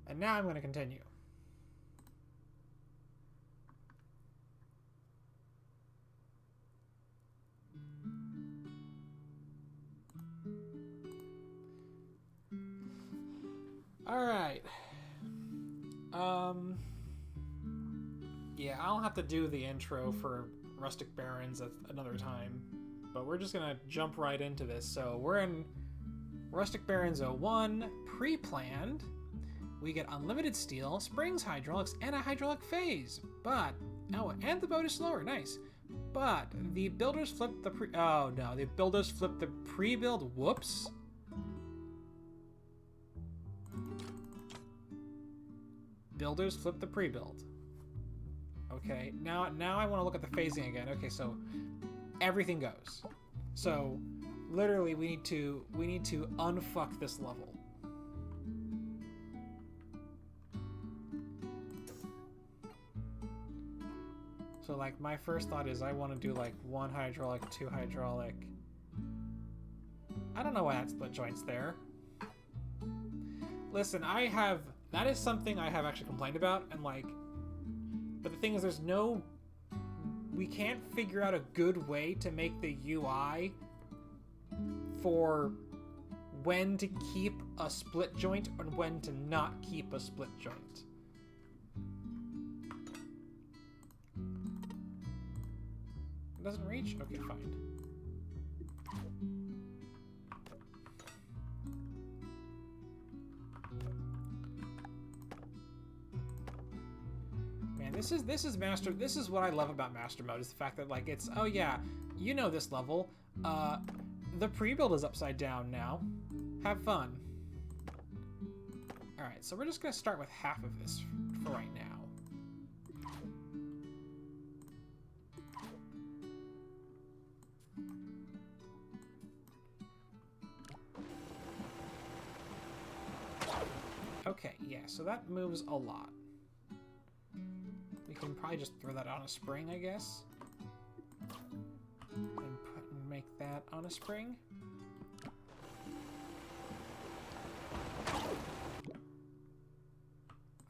And now I'm going to continue. Alright. Yeah, I'll have to do the intro for Rustic Barrens at another time. But we're just gonna jump right into this. So we're in Rustic Barrens 01, pre-planned. We get unlimited steel, springs hydraulics, and a hydraulic phase. But, oh, and the boat is slower, nice. But the builders flipped the the builders flipped the pre-build, whoops. Builders flip the pre-build. Okay, now I want to look at the phasing again. Okay, so everything goes. So literally we need to unfuck this level. So like my first thought is I want to do like 1 hydraulic, 2 hydraulic. I don't know why that split joint's there. Listen, that is something I have actually complained about, and like, but the thing is we can't figure out a good way to make the UI for when to keep a split joint and when to not keep a split joint. It doesn't reach? Okay, fine. This is what I love about master mode, is the fact that like it's, oh yeah, you know this level. The pre-build is upside down now. Have fun. Alright, so we're just gonna start with half of this for right now. Okay, yeah, so that moves a lot. We can probably just throw that on a spring, I guess. And make that on a spring.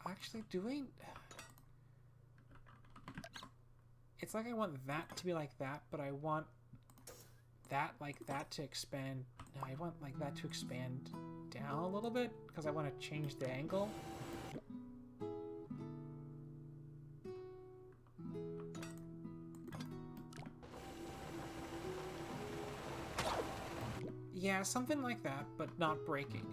Actually, it's like I want that to be like that, but I want that like that to expand. No, I want like that to expand down a little bit because I want to change the angle. Yeah, something like that, but not breaking.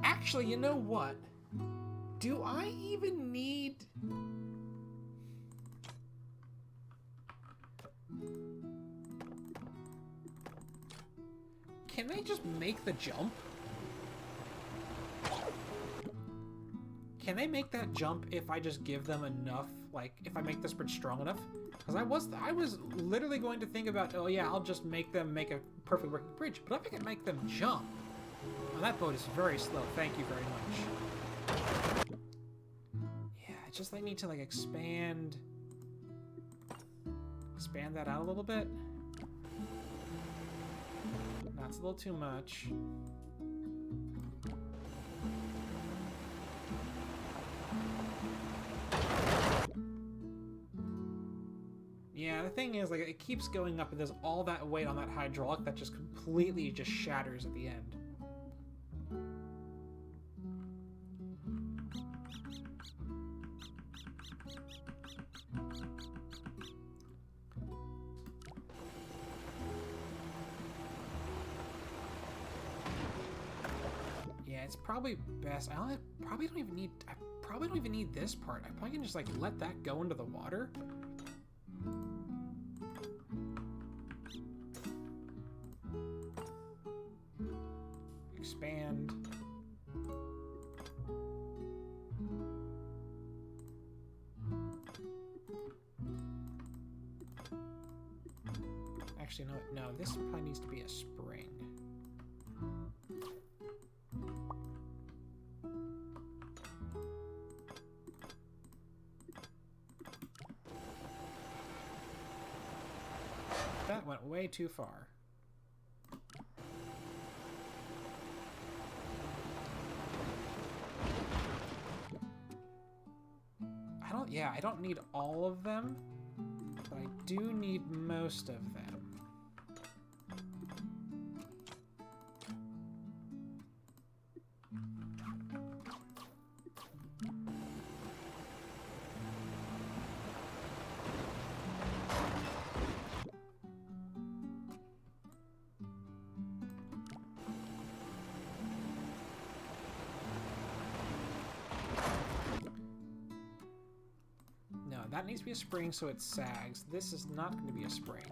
Actually, you know what? Do I even need... Can they just make the jump? Can they make that jump if I just give them enough, like, if I make this bridge strong enough? Because I was literally going to think about, oh yeah, I'll just make them make a perfect working bridge. But if I can make them jump... Well, that boat is very slow, thank you very much. Yeah, it's just I need to, like, expand that out a little bit. That's a little too much. Yeah, the thing is, like, it keeps going up and there's all that weight on that hydraulic that just completely just shatters at the end. Yeah, it's probably best. I probably don't even need this part. I probably can just like let that go into the water. Expand. Actually, no, this probably needs to be a spring. that went way too far. I don't need all of them, but I do need most of them. That needs to be a spring so it sags. This is not going to be a spring.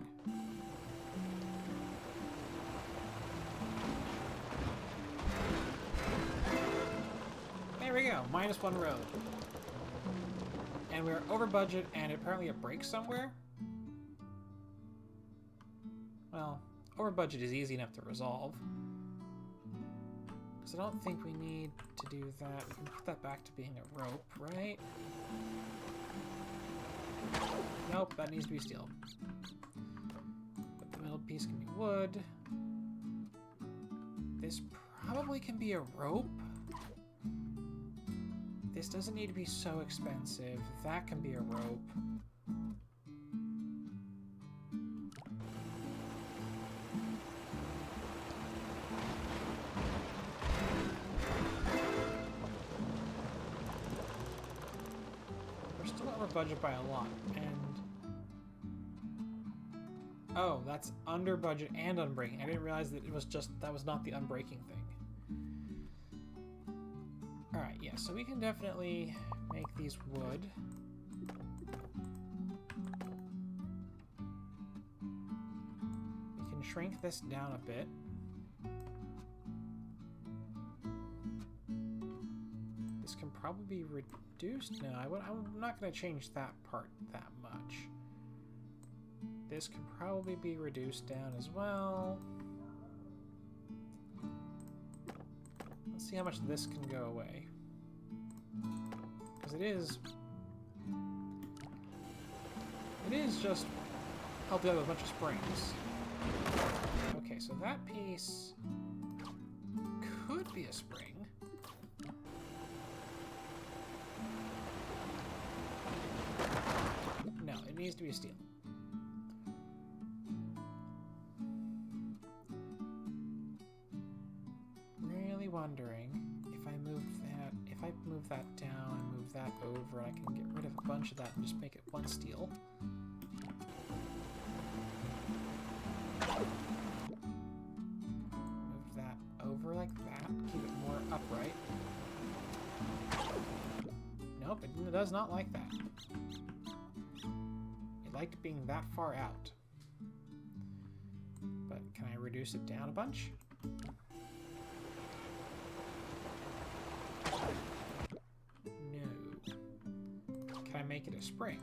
There we go. -1 road. And we're over budget, and apparently it breaks somewhere? Well, over budget is easy enough to resolve. Because I don't think we need to do that. We can put that back to being a rope, right? Nope, that needs to be steel. But the middle piece can be wood. This probably can be a rope. This doesn't need to be so expensive. That can be a rope. We're still over budget by a lot, and oh, that's under budget and unbreaking. I didn't realize that it was just that was not the unbreaking thing. Alright, yeah, so we can definitely make these wood. We can shrink this down a bit. This can probably be reduced. No, I'm not going to change that part that much. This can probably be reduced down as well. Let's see how much this can go away. Because it is just helping out with a bunch of springs. Okay, so that piece could be a spring. No, it needs to be steel. Wondering if I move that down and move that over, I can get rid of a bunch of that and just make it one steel. Move that over like that, keep it more upright. Nope, it does not like that. It liked being that far out. But can I reduce it down a bunch? Can I make it a spring?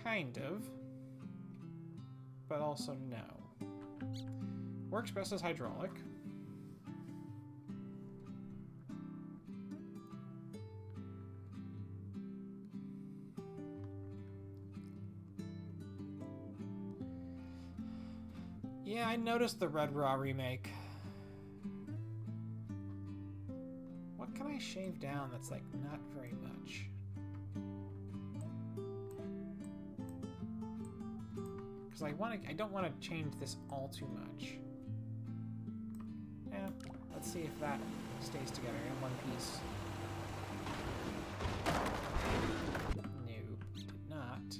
Kind of. But also no. Works best as hydraulic. Yeah, I noticed the Red Raw remake. What can I shave down that's like not very much? Because I don't want to change this all too much. Yeah, let's see if that stays together in one piece. Nope, did not.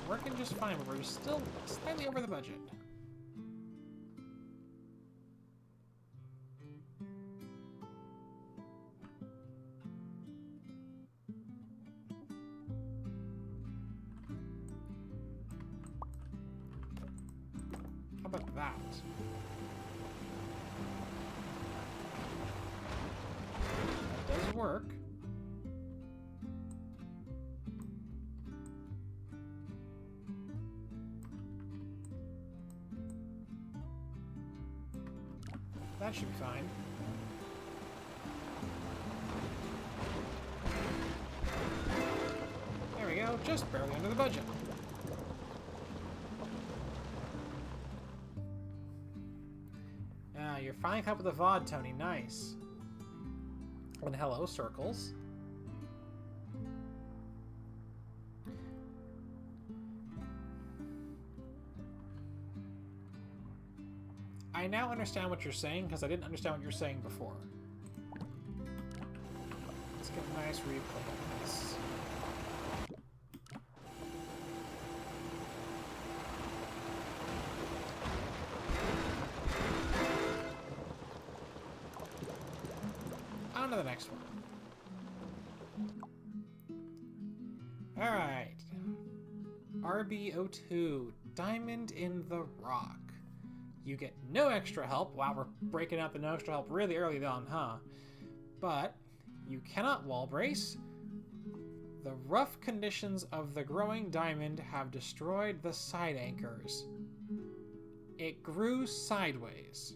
Working just fine, but we're still slightly over the budget. How about that? That does work. That should be fine. There we go, just barely under the budget. Ah, you're finally up with the VOD, Tony. Nice. And hello, Circles. I now understand what you're saying, because I didn't understand what you were saying before. Let's get a nice replay of this. On to the next one. Alright. RB02, Diamond in the Rock. You get no extra help. Wow, we're breaking out the no extra help really early on, huh? But you cannot wall brace. The rough conditions of the growing diamond have destroyed the side anchors. It grew sideways.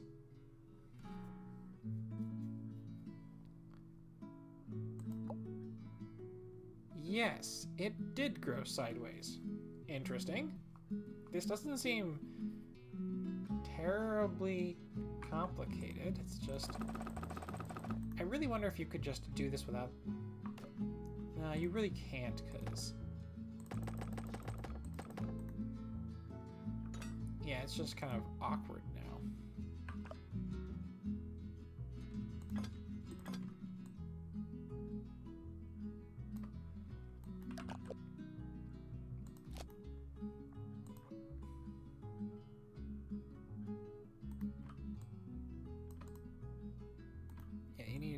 Yes, it did grow sideways. Interesting. This doesn't seem terribly complicated. It's just... I really wonder if you could just do this without... No, you really can't, because... Yeah, it's just kind of awkward now.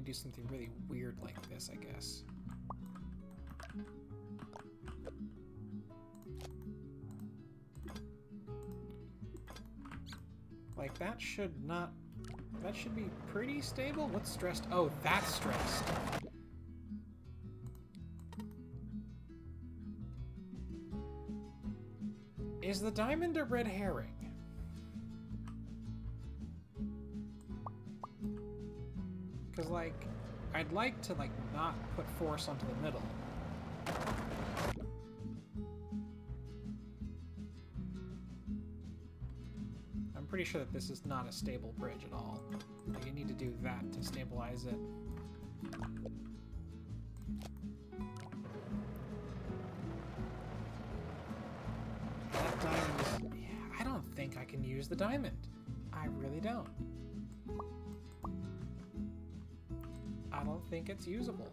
Do something really weird like this, I guess. Like, that should not... That should be pretty stable. What's stressed? Oh, that's stressed. Is the diamond a red herring? Because, like, I'd like to, like, not put force onto the middle. I'm pretty sure that this is not a stable bridge at all. Like, you need to do that to stabilize it. That diamond is... Yeah, I don't think I can use the diamond. I really don't. I don't think it's usable.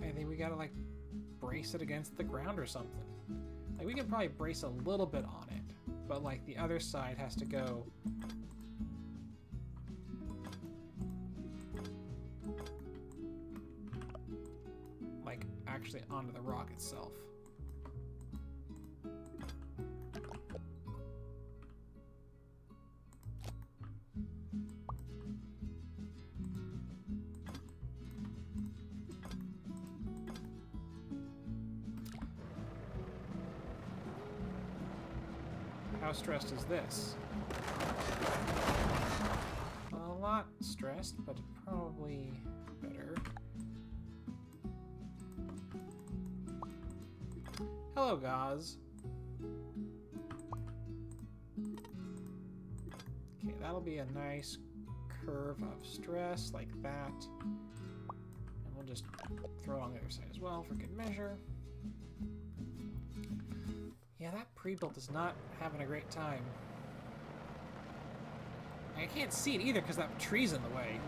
I think we gotta, like, brace it against the ground or something. Like, we can probably brace a little bit on it, but, like, the other side has to go... like, actually onto the rock itself. How stressed is this? A lot stressed, but probably better. Hello, Gauze. Okay, that'll be a nice curve of stress like that. And we'll just throw it on the other side as well for good measure. Yeah, that pre-built is not having a great time. I can't see it either because that tree's in the way.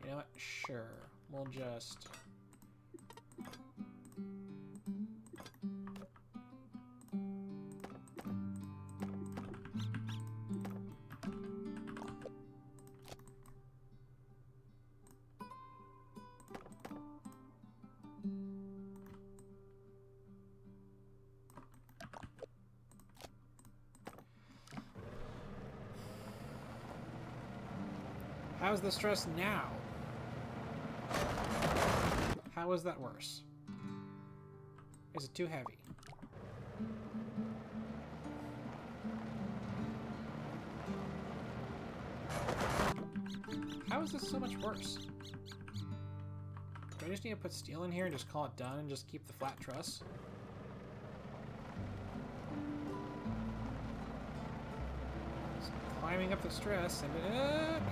You know what? Sure. We'll just... How's the stress now? How is that worse? Is it too heavy? How is this so much worse? Do I just need to put steel in here and just call it done and just keep the flat truss? So climbing up the stress and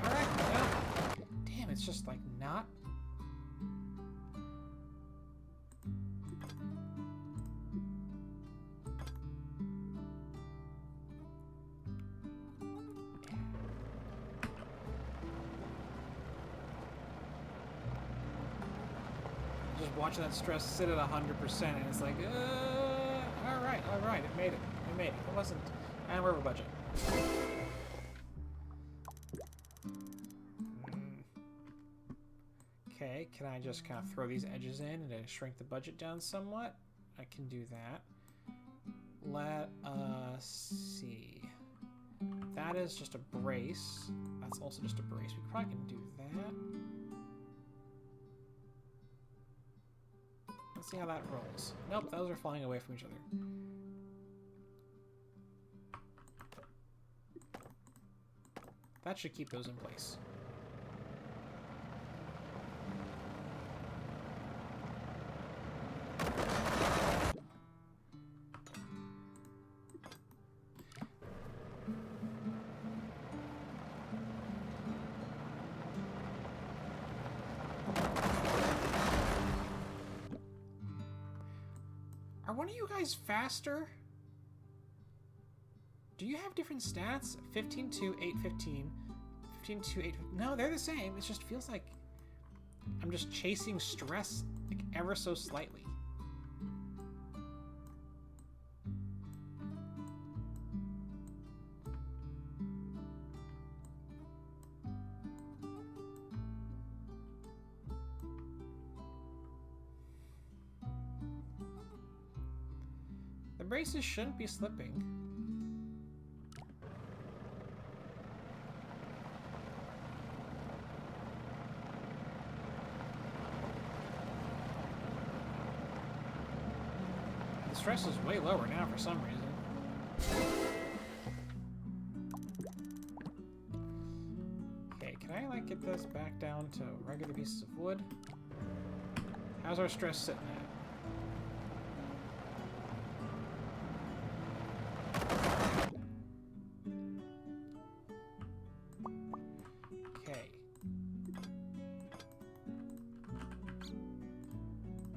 alright, no. Damn, it's just like not. Just watching that stress sit at 100%, and it's like, all right, it made it. It wasn't, and we're over budget. Okay, can I just kind of throw these edges in and shrink the budget down somewhat? I can do that. Let us see. That is just a brace. That's also just a brace. We probably can do that. Let's see how that rolls. Nope, those are flying away from each other. That should keep those in place. Are one of you guys faster? Do you have different stats? 15-2, 8-15. 15-2, 8. No, they're the same. It just feels like I'm just chasing stress like ever so slightly. The braces shouldn't be slipping. The stress is way lower now for some reason. Okay, can I like get this back down to regular pieces of wood? How's our stress sitting at?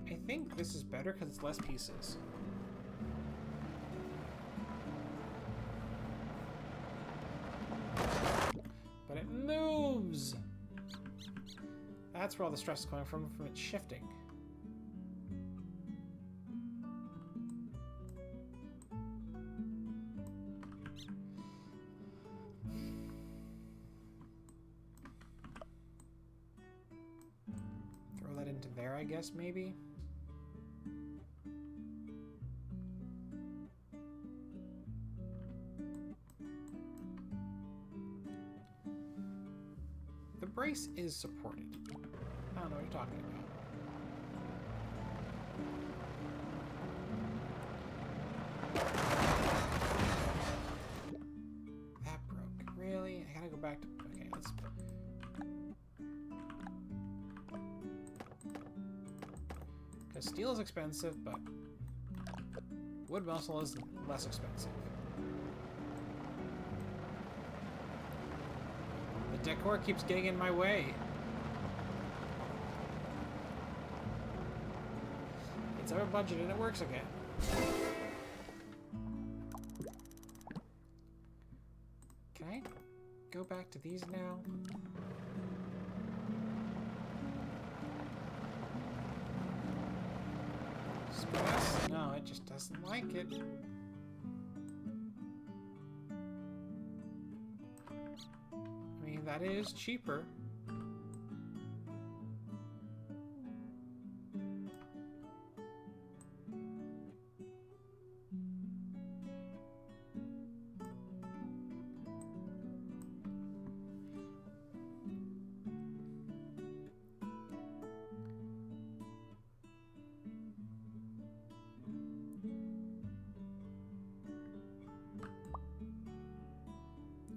I think this is better because it's less pieces. But it moves! That's where all the stress is coming from it shifting. Throw that into there, I guess, maybe? The brace is supported. I don't know what you're talking about. That broke. Really? I gotta go back to... Okay, let's... Because steel is expensive, but wood muscle is less expensive. The decor keeps getting in my way. It's over budget and it works again. Can I go back to these now? Stress? No, it just doesn't like it. I mean, that is cheaper.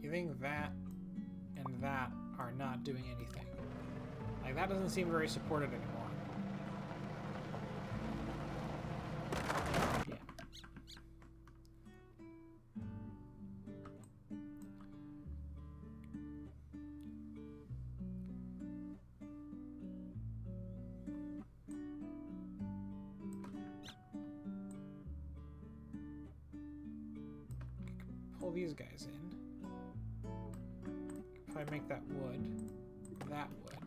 You think that and that are not doing anything. Like, that doesn't seem very supported anymore. Yeah. Pull these guys in. If I make that wood, that wood.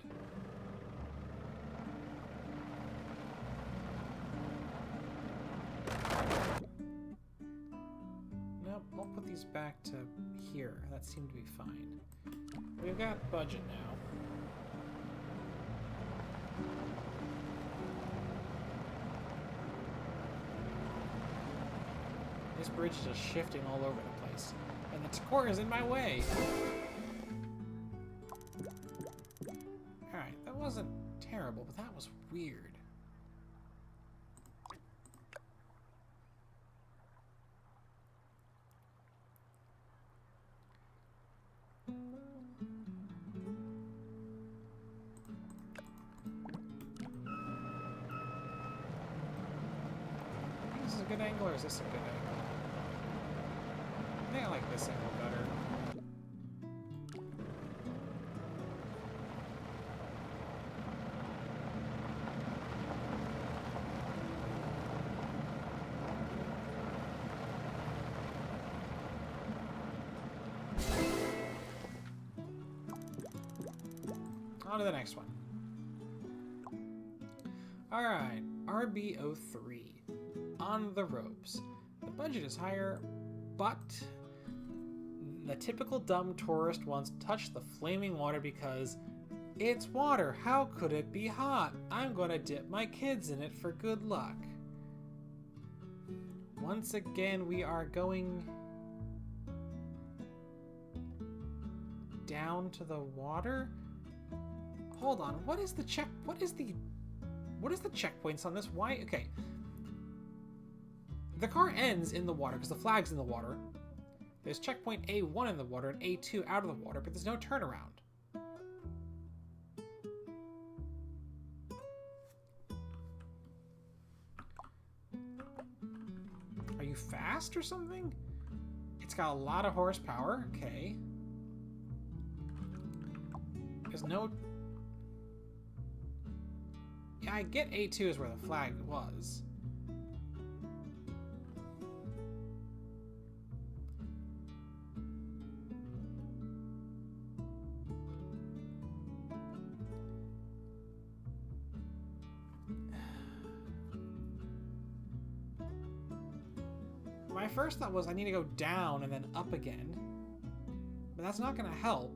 Nope, I'll put these back to here. That seemed to be fine. We've got budget now. This bridge is just shifting all over the place. And the core is in my way! Alright, that wasn't terrible, but that was weird. Is this a good angle or is this a good angle? I think I like this angle better. On to the next one. Alright, RB03. On the ropes. The budget is higher, but the typical dumb tourist wants to touch the flaming water because it's water. How could it be hot? I'm gonna dip my kids in it for good luck. Once again, we are going down to the water. Hold on. What is the checkpoints on this? Why? Okay. The car ends in the water because the flag's in the water. There's checkpoint A1 in the water and A2 out of the water, but there's no turnaround. Are you fast or something? It's got a lot of horsepower. Okay. There's no... Yeah, I get A2 is where the flag was. My first thought was I need to go down and then up again. But that's not going to help.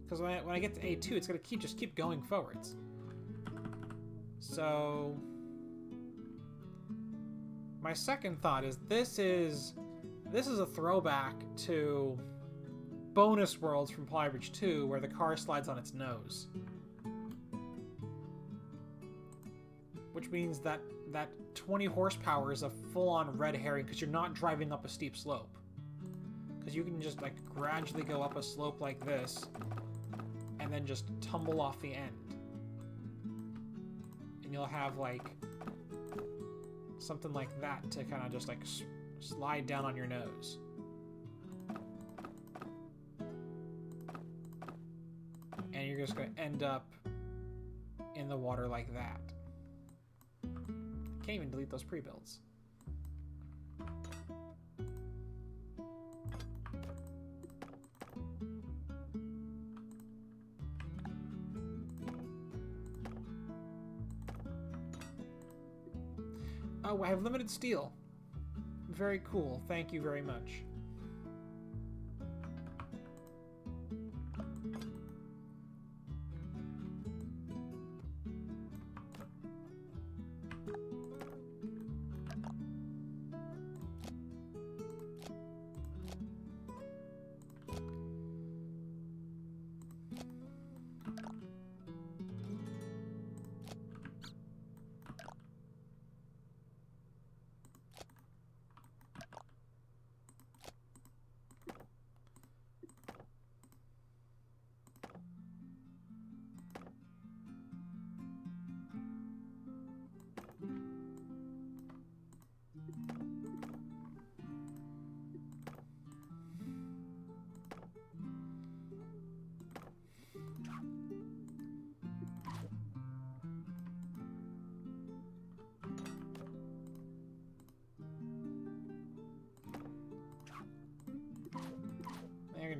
Because when I get to A2, it's going to just keep going forwards. So... my second thought is this is a throwback to bonus worlds from Polybridge 2 where the car slides on its nose. Which means that 20 horsepower is a full-on red herring because you're not driving up a steep slope. Because you can just like gradually go up a slope like this and then just tumble off the end. And you'll have like something like that to kind of just like slide down on your nose. And you're just going to end up in the water like that. Can't even delete those pre-builds. Oh, I have limited steel. Very cool. Thank you very much.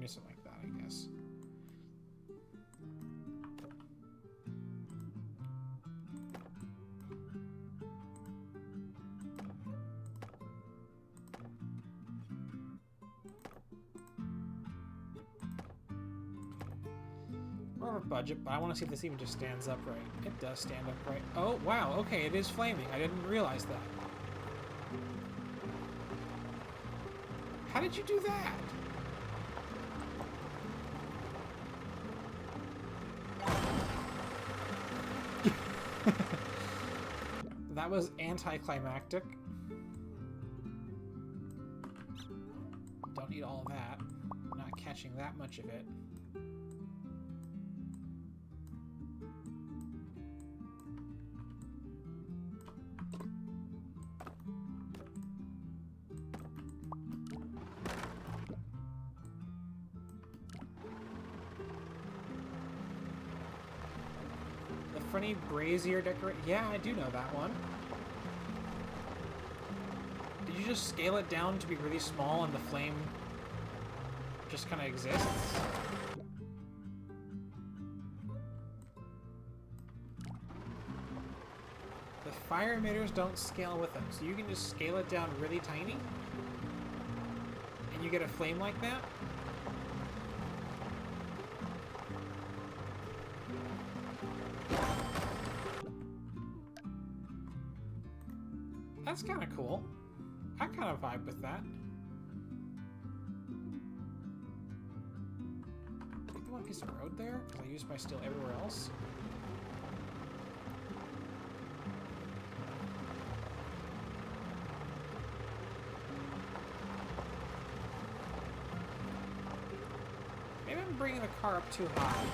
do something like that, I guess. We're over budget, but I want to see if this even just stands upright. It does stand upright. Oh, wow, okay, it is flaming. I didn't realize that. How did you do that? That was anticlimactic. Don't need all of that. I'm not catching that much of it. Funny brazier decorate. Yeah, I do know that one. Did you just scale it down to be really small and the flame just kind of exists? The fire emitters don't scale with them, so you can just scale it down really tiny and you get a flame like that? That's kind of cool. I kind of vibe with that. Maybe one piece of road there, because I use my steel everywhere else. Maybe I'm bringing the car up too high.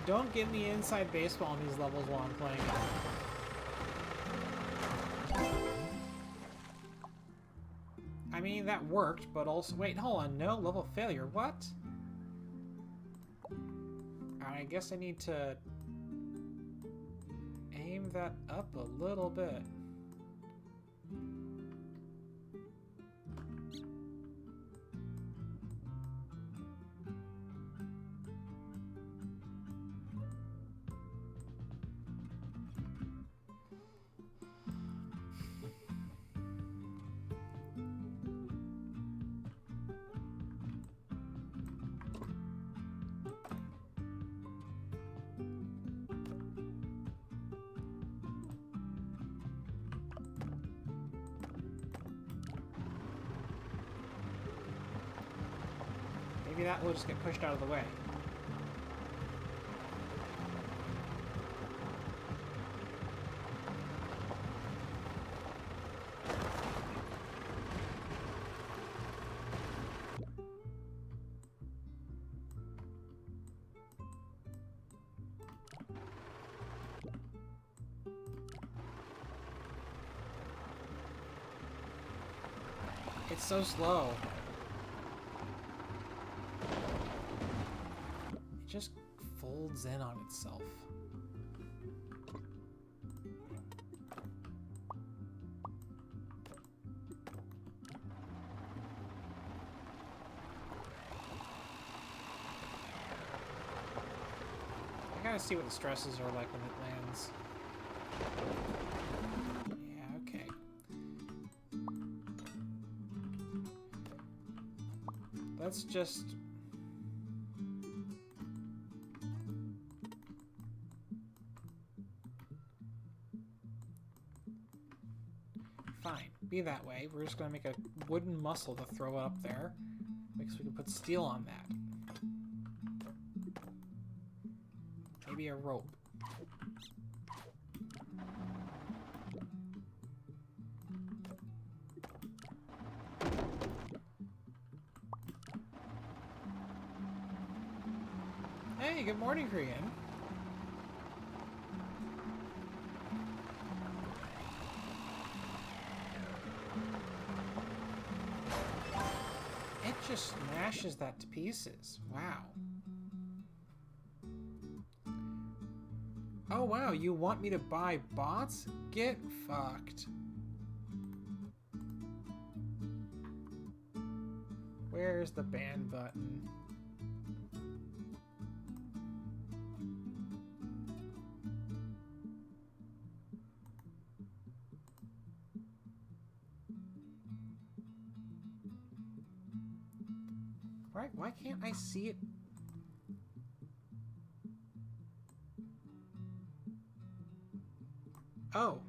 Don't give me inside baseball on these levels while I'm playing it. I mean, that worked, but also... Wait, hold on. No, level failure. What? I guess I need to aim that up a little bit. Maybe that will just get pushed out of the way. It's so slow. It just folds in on itself. I gotta see what the stresses are like when it lands. Yeah, okay. Let's just... Fine, be that way. We're just gonna make a wooden muscle to throw it up there, because we can put steel on that. Maybe a rope. Hey, good morning, Korean. just smashes that to pieces. Wow. Oh wow, you want me to buy bots? Get fucked. Where's the ban button? Right, why can't I see it? Oh.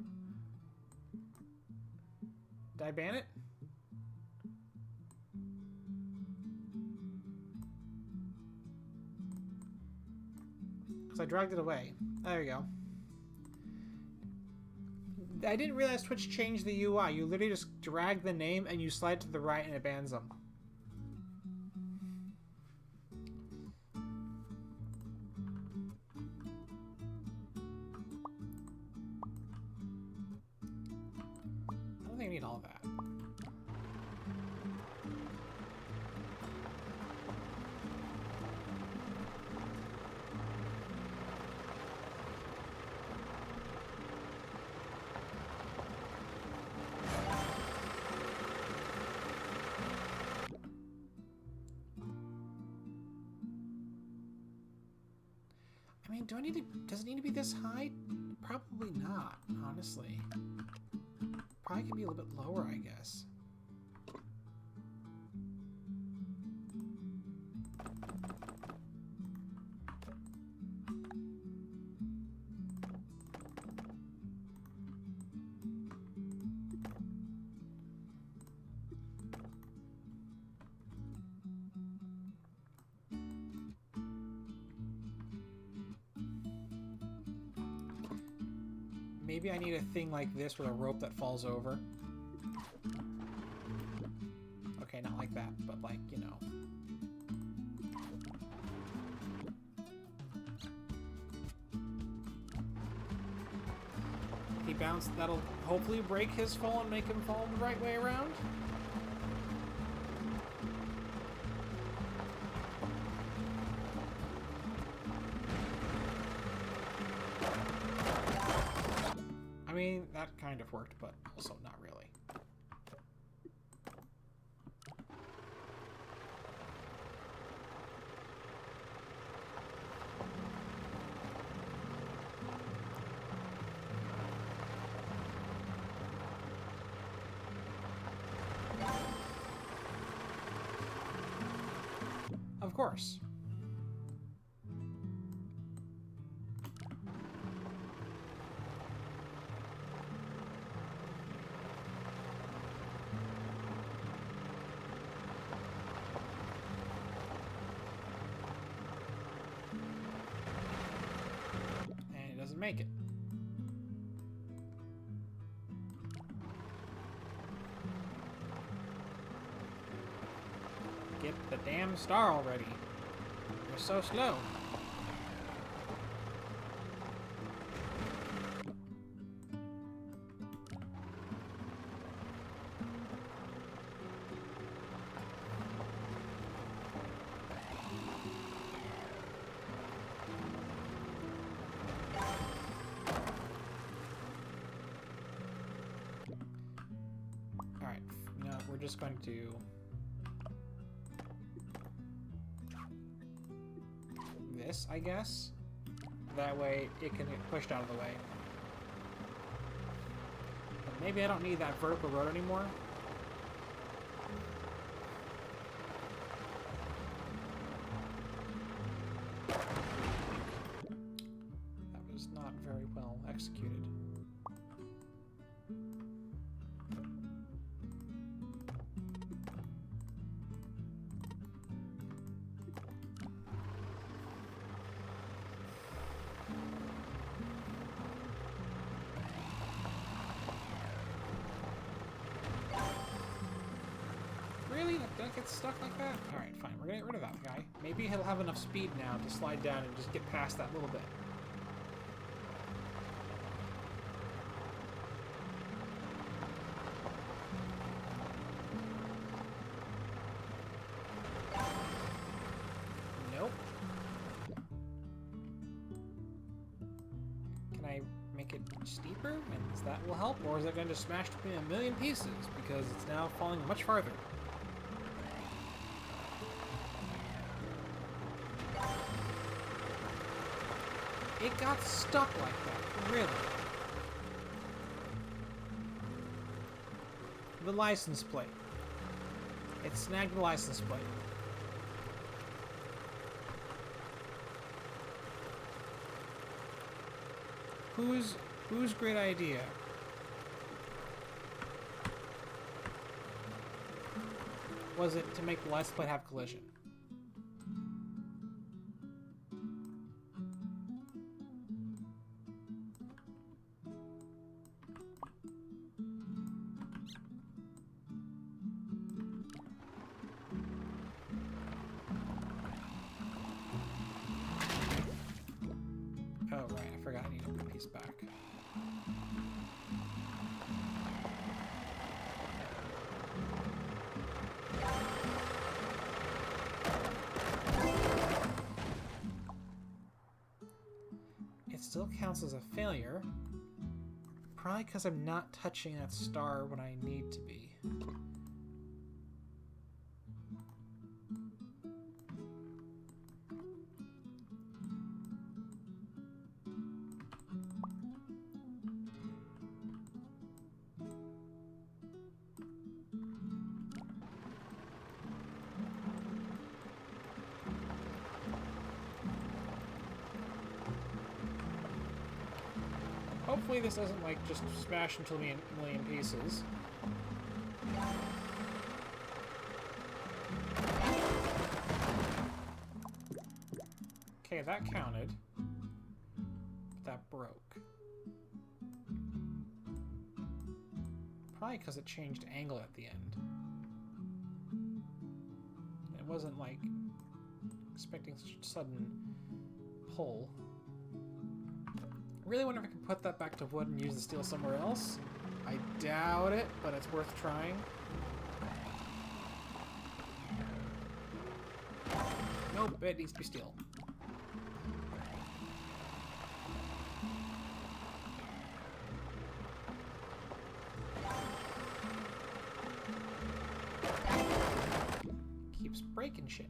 Did I ban it? Because I dragged it away. There we go. I didn't realize Twitch changed the UI. You literally just drag the name and you slide to the right and it bans them. I don't think I need all of that. I mean, does it need to be this high? Probably not, honestly. Probably could be a little bit lower, I guess. Maybe I need a thing like this with a rope that falls over. Okay, not like that, but like, you know. He bounced, that'll hopefully break his fall and make him fall the right way around. I mean, that kind of worked, but also not really. Of course. And it doesn't make it. Get the damn star already. You're so slow. Alright, you know, we're just going to this, I guess. That way it can get pushed out of the way. But maybe I don't need that vertical road anymore. That was not very well executed. That gets stuck like that? Alright, fine. We're gonna get rid of that guy. Maybe he'll have enough speed now to slide down and just get past that little bit. steeper, and that will help, or is it going to smash me in a million pieces because it's now falling much farther? It got stuck like that, really. The license plate. It snagged the license plate. Whose great idea? Was it to make the license plate have collision? Oh, right, I forgot I need to put a piece back. It still counts as a failure. Probably because I'm not touching that star when I need to be. Hopefully this doesn't, like, just smash into me in a million pieces. Okay, that counted. But that broke. Probably because it changed angle at the end. It wasn't, like, expecting such a sudden pull. I really wonder if I can put that back to wood and use the steel somewhere else. I doubt it, but it's worth trying. Nope, it needs to be steel. Keeps breaking shit.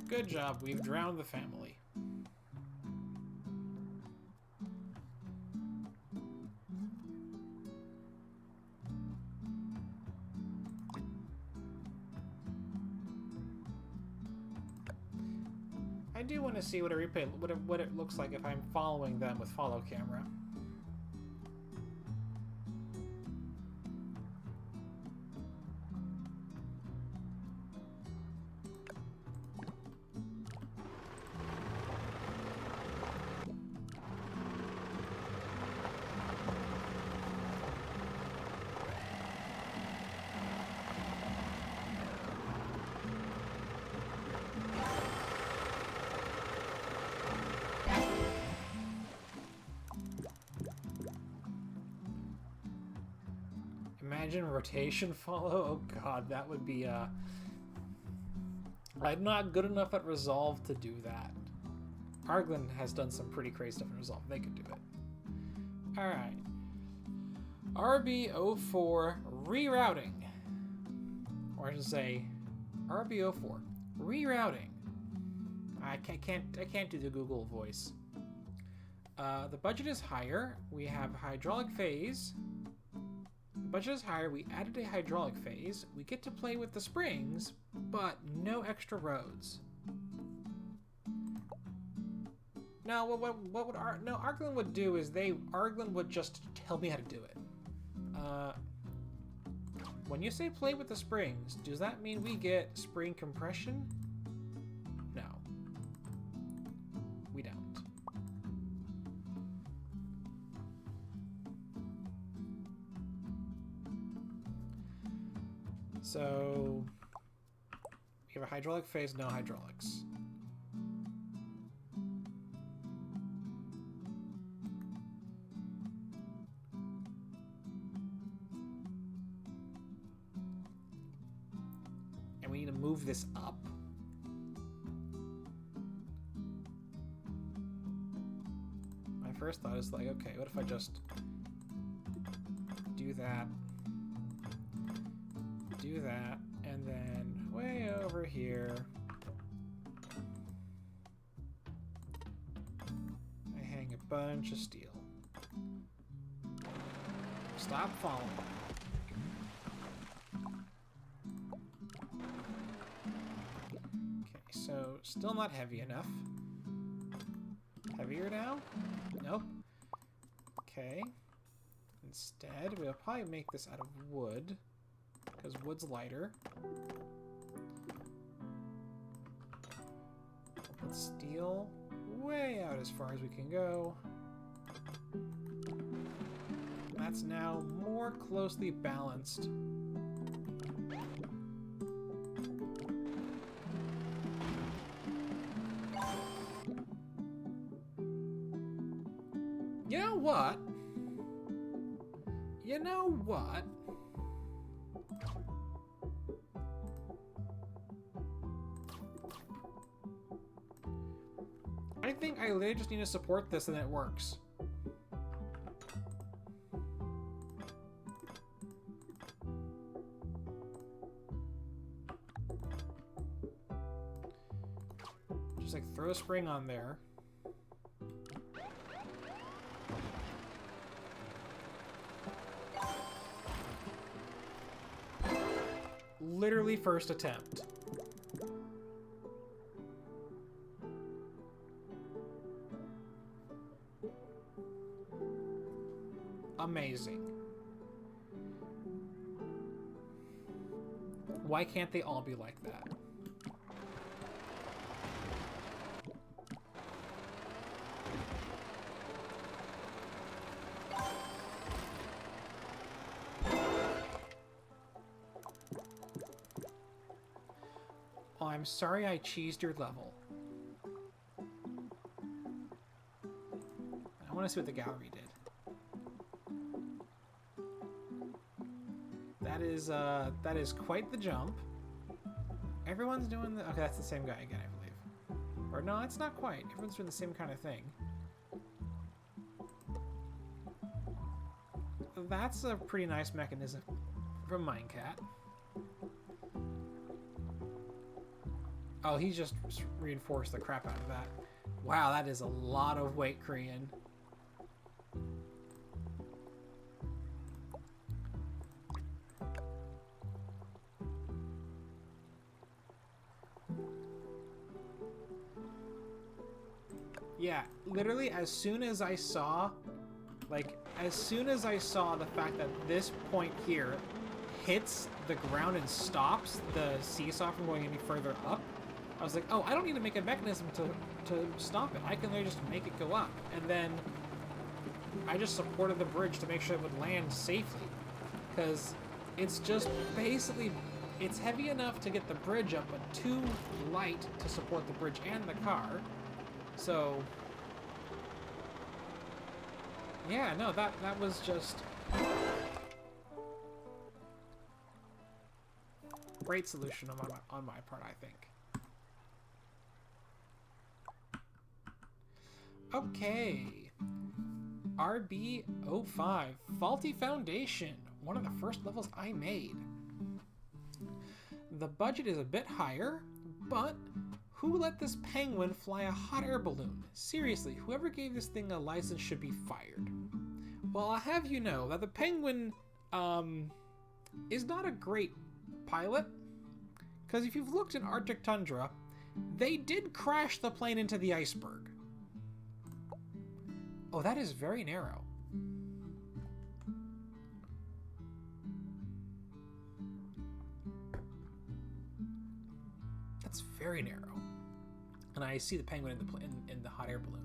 Good job, we've drowned the family. I do want to see what it looks like if I'm following them with follow camera. Imagine rotation follow? Oh god, that would be, I'm not good enough at Resolve to do that. Arglen has done some pretty crazy stuff in Resolve. They could do it. Alright. RB04 rerouting. Or I should say, RB04 rerouting. I can't do the Google voice. The budget is higher. We have hydraulic phase. Budget is higher, we added a hydraulic phase, we get to play with the springs, but no extra roads. Now, what would Arglen would do is Arglen would just tell me how to do it. When you say play with the springs, does that mean we get spring compression? No. We don't. So we have a hydraulic phase, no hydraulics. And we need to move this up. My first thought is like, okay, what if I just do that, and then way over here, I hang a bunch of steel. Stop falling. Okay, so still not heavy enough. Heavier now? Nope. Okay. Instead, we'll probably make this out of wood, because wood's lighter. We'll put steel way out as far as we can go. That's now more closely balanced. You know what? You know what? I think I literally just need to support this and it works. Just like throw a spring on there. Literally first attempt. Amazing. Why can't they all be like that? Oh, I'm sorry I cheesed your level. I want to see what the gallery did. That is quite the jump. Everyone's doing the... Okay, that's the same guy again, I believe. Or no, it's not quite. Everyone's doing the same kind of thing. That's a pretty nice mechanism from Minecat. Oh, he just reinforced the crap out of that. Wow, that is a lot of weight, Korean. Yeah, literally as soon as I saw, the fact that this point here hits the ground and stops the seesaw from going any further up, I was like, oh, I don't need to make a mechanism to stop it. I can literally just make it go up. And then I just supported the bridge to make sure it would land safely. Because it's just basically, it's heavy enough to get the bridge up, but too light to support the bridge and the car. So, yeah, no, that was just great solution on my part, I think. Okay, RB05, Faulty Foundation, one of the first levels I made. The budget is a bit higher, but who let this penguin fly a hot air balloon? Seriously, whoever gave this thing a license should be fired. Well, I'll have you know that the penguin is not a great pilot, because if you've looked in Arctic Tundra, they did crash the plane into the iceberg. Oh, that is very narrow. That's very narrow. And I see the penguin in the hot air balloon.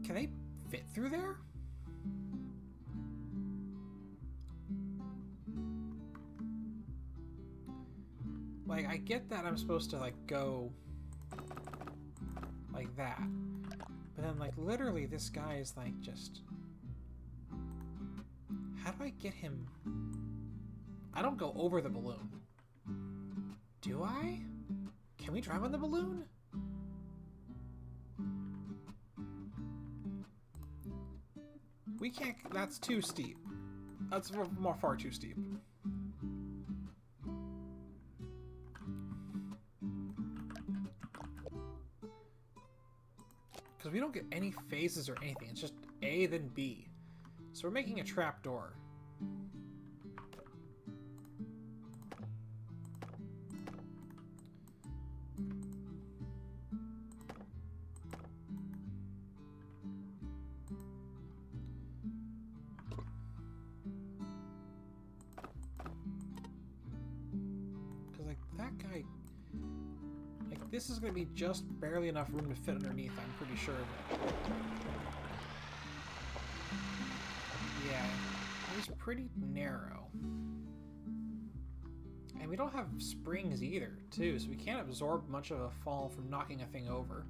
Can they fit through there? Like, I get that I'm supposed to, like, go like that. But then, like, literally this guy is, like, just... How do I get him? I don't go over the balloon. Do I? Can we drive on the balloon? We can't... That's too steep. That's far too steep. Because we don't get any phases or anything. It's just A, then B. So we're making a trap door. Because, like, that guy... Like, this is going to be just barely enough room to fit underneath, I'm pretty sure. Yeah, it's pretty narrow. And we don't have springs either, too, so we can't absorb much of a fall from knocking a thing over.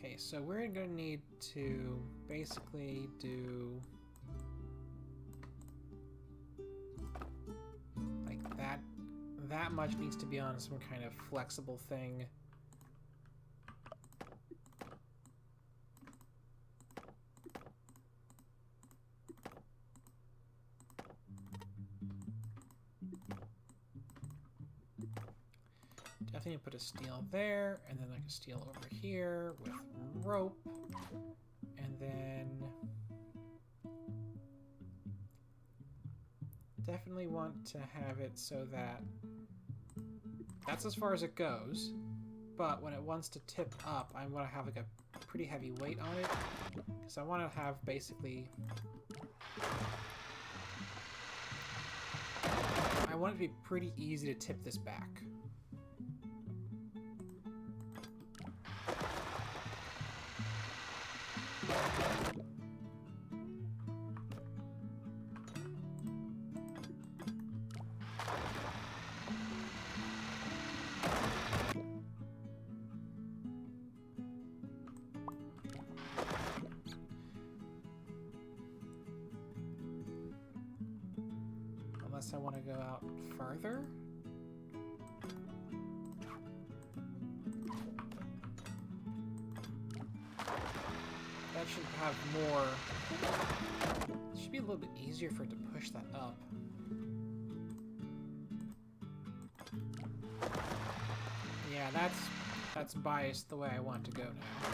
Okay, so we're going to need to basically do like that. That much needs to be on some kind of flexible thing. Definitely put a steel there, and then like a steel over here with rope, and then definitely want to have it so that that's as far as it goes, but when it wants to tip up, I want to have like a pretty heavy weight on it, because I want to have basically, I want it to be pretty easy to tip this back. Unless I want to go out farther. That should have more... It should be a little bit easier for it to push that up. Yeah, that's biased the way I want to go now.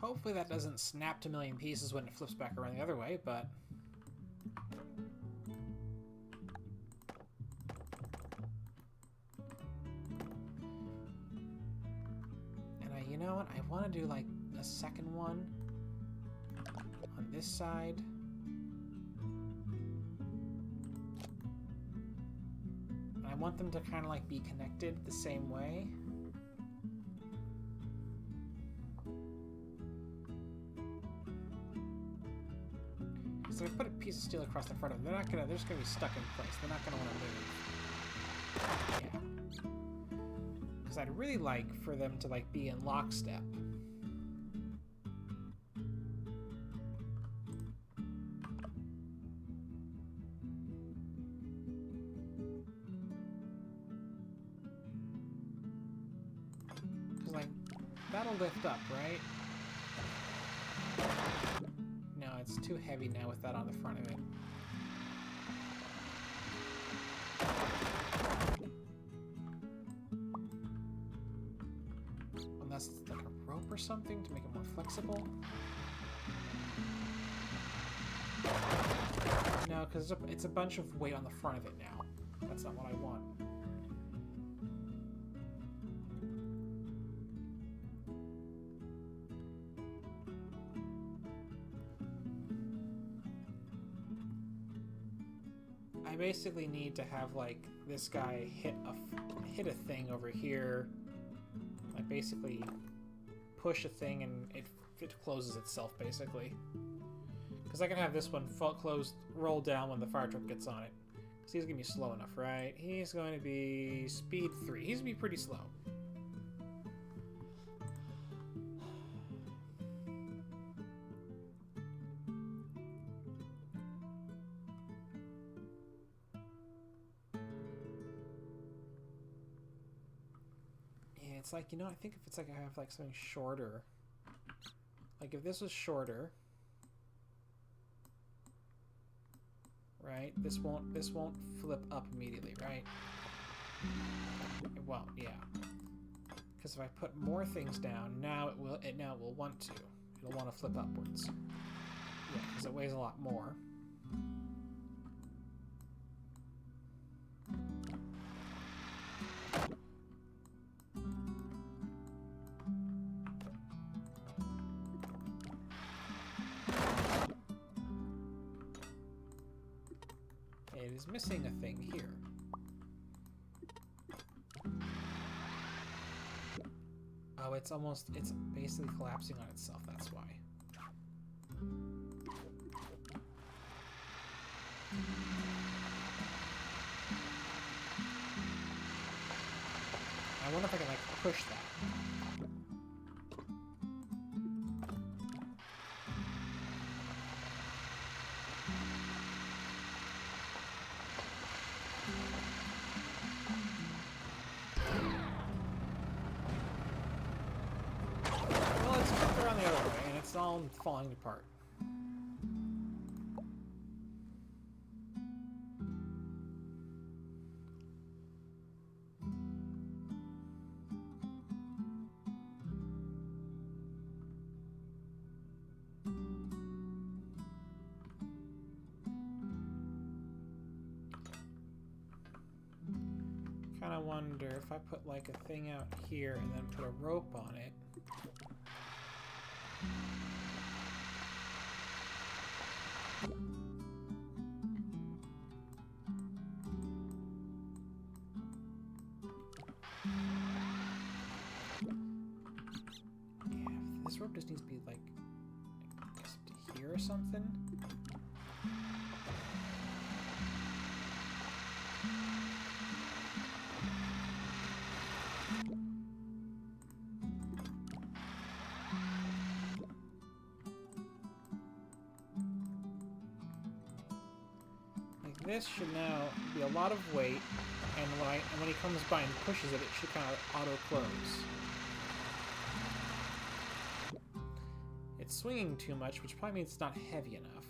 Hopefully that doesn't snap to a million pieces when it flips back around the other way, but... And you know what? I want to do like a second one on this side. And I want them to kind of like be connected the same way. So I put a piece of steel across the front of them. They're just gonna be stuck in place. They're not gonna want to move. Yeah. Because Because I'd really like for them to like be in lockstep. Because like that'll lift up, right? No, it's too heavy now with that on the front of it. Unless it's like a rope or something to make it more flexible. No, because it's a bunch of weight on the front of it now. That's not what I want. I basically need to have like this guy hit a thing over here. Like basically push a thing and it closes itself basically. Because I can have this one closed, roll down when the fire truck gets on it. Because he's going to be slow enough, right? He's going to be speed 3. He's going to be pretty slow. It's like, you know, I think if it's like I have like something shorter, like if this was shorter, right? This won't flip up immediately, right? It won't, yeah. Because if I put more things down, now it will want to. It'll want to flip upwards. Yeah, because it weighs a lot more. It is missing a thing here. Oh, it's basically collapsing on itself, that's why. I wonder if I can like push that. It's all falling apart. Kind of wonder if I put like a thing out here and then put a rope on it. This rope just needs to be like, I guess to here or something. Like this should now be a lot of weight, and when he comes by and pushes it, it should kind of auto close. It's swinging too much, which probably means it's not heavy enough.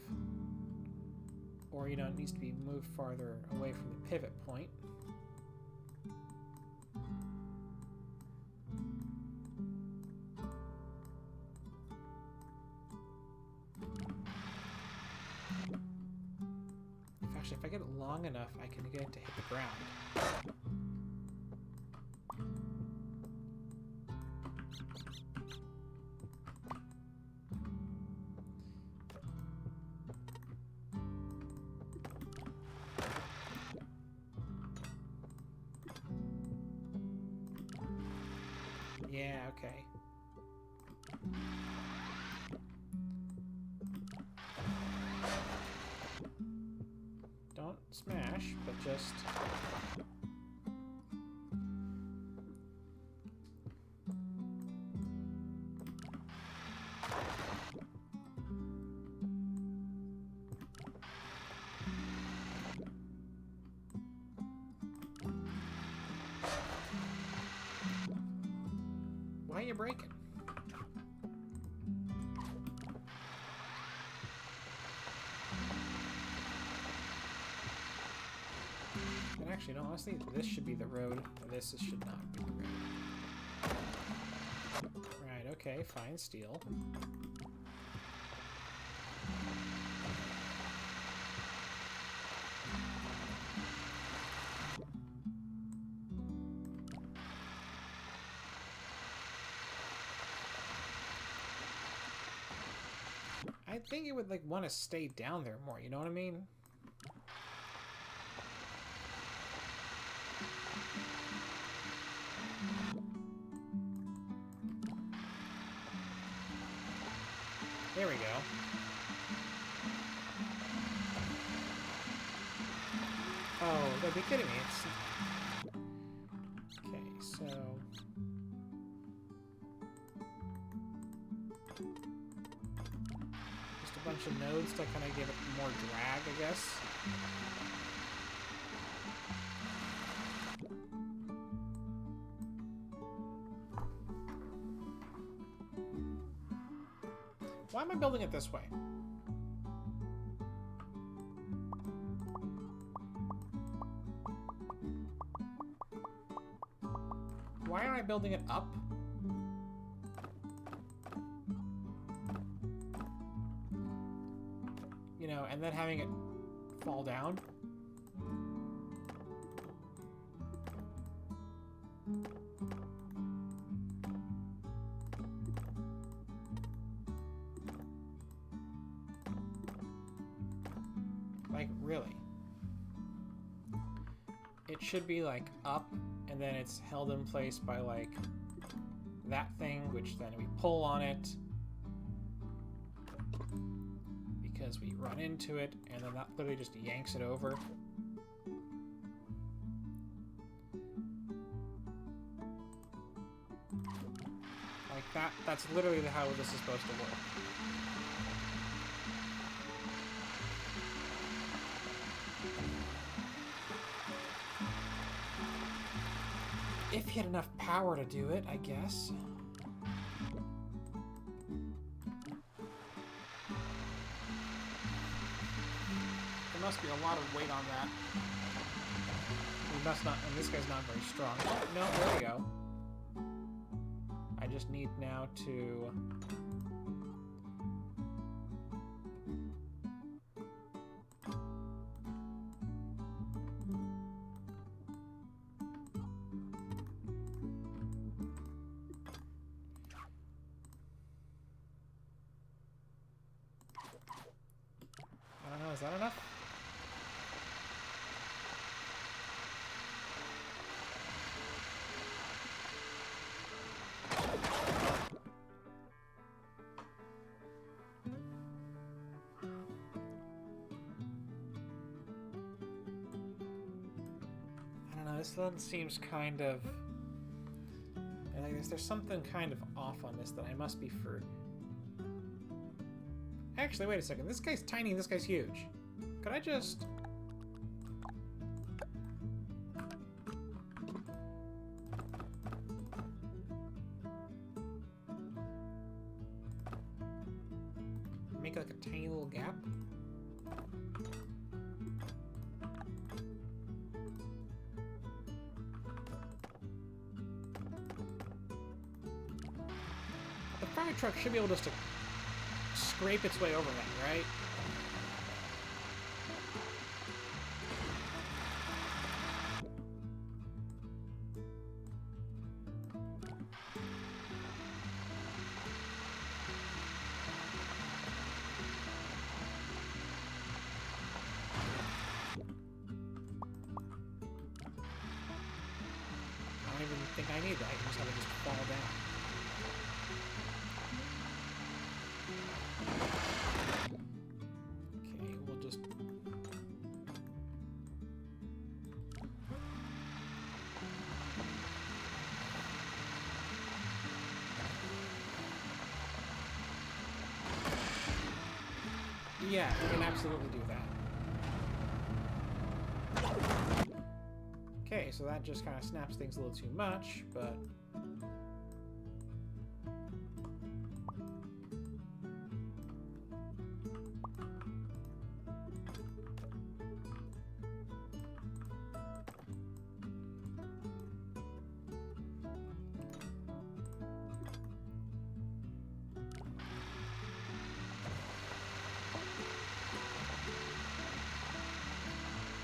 Or, you know, it needs to be moved farther away from the pivot point. Actually, if I get it long enough, I can get it to hit the ground. Yeah, okay. Don't smash, but just... Why are you breaking? And actually, no, honestly, this should be the road. This should not be the road. Right, okay, fine, steel. I think it would, like, want to stay down there more, you know what I mean? There we go. Oh, don't be kidding me. It's... Okay, so... just a bunch of nodes to kind of give it more drag, I guess. Why am I building it this way? Why aren't I building it up? You know, and then having it fall down? Like, really? It should be, like, up, and then it's held in place by, like, that thing, which then we pull on it because we run into it, and then that literally just yanks it over. Like, that's literally how this is supposed to work. If you had enough power to do it, I guess. There must be a lot of weight on that. We must not, and this guy's not very strong. Oh, no, there we go. I just need now to... I don't know, is that enough? I don't know, this one seems kind of... I guess there's something kind of off on this that I must be for... Actually, wait a second. This guy's tiny and this guy's huge. Could I just... make like a tiny little gap? The fire truck should be able just to scrape its way over that, right? I don't even think I need that. I can just have it just fall down. Yeah, we can absolutely do that. Okay, so that just kind of snaps things a little too much, but...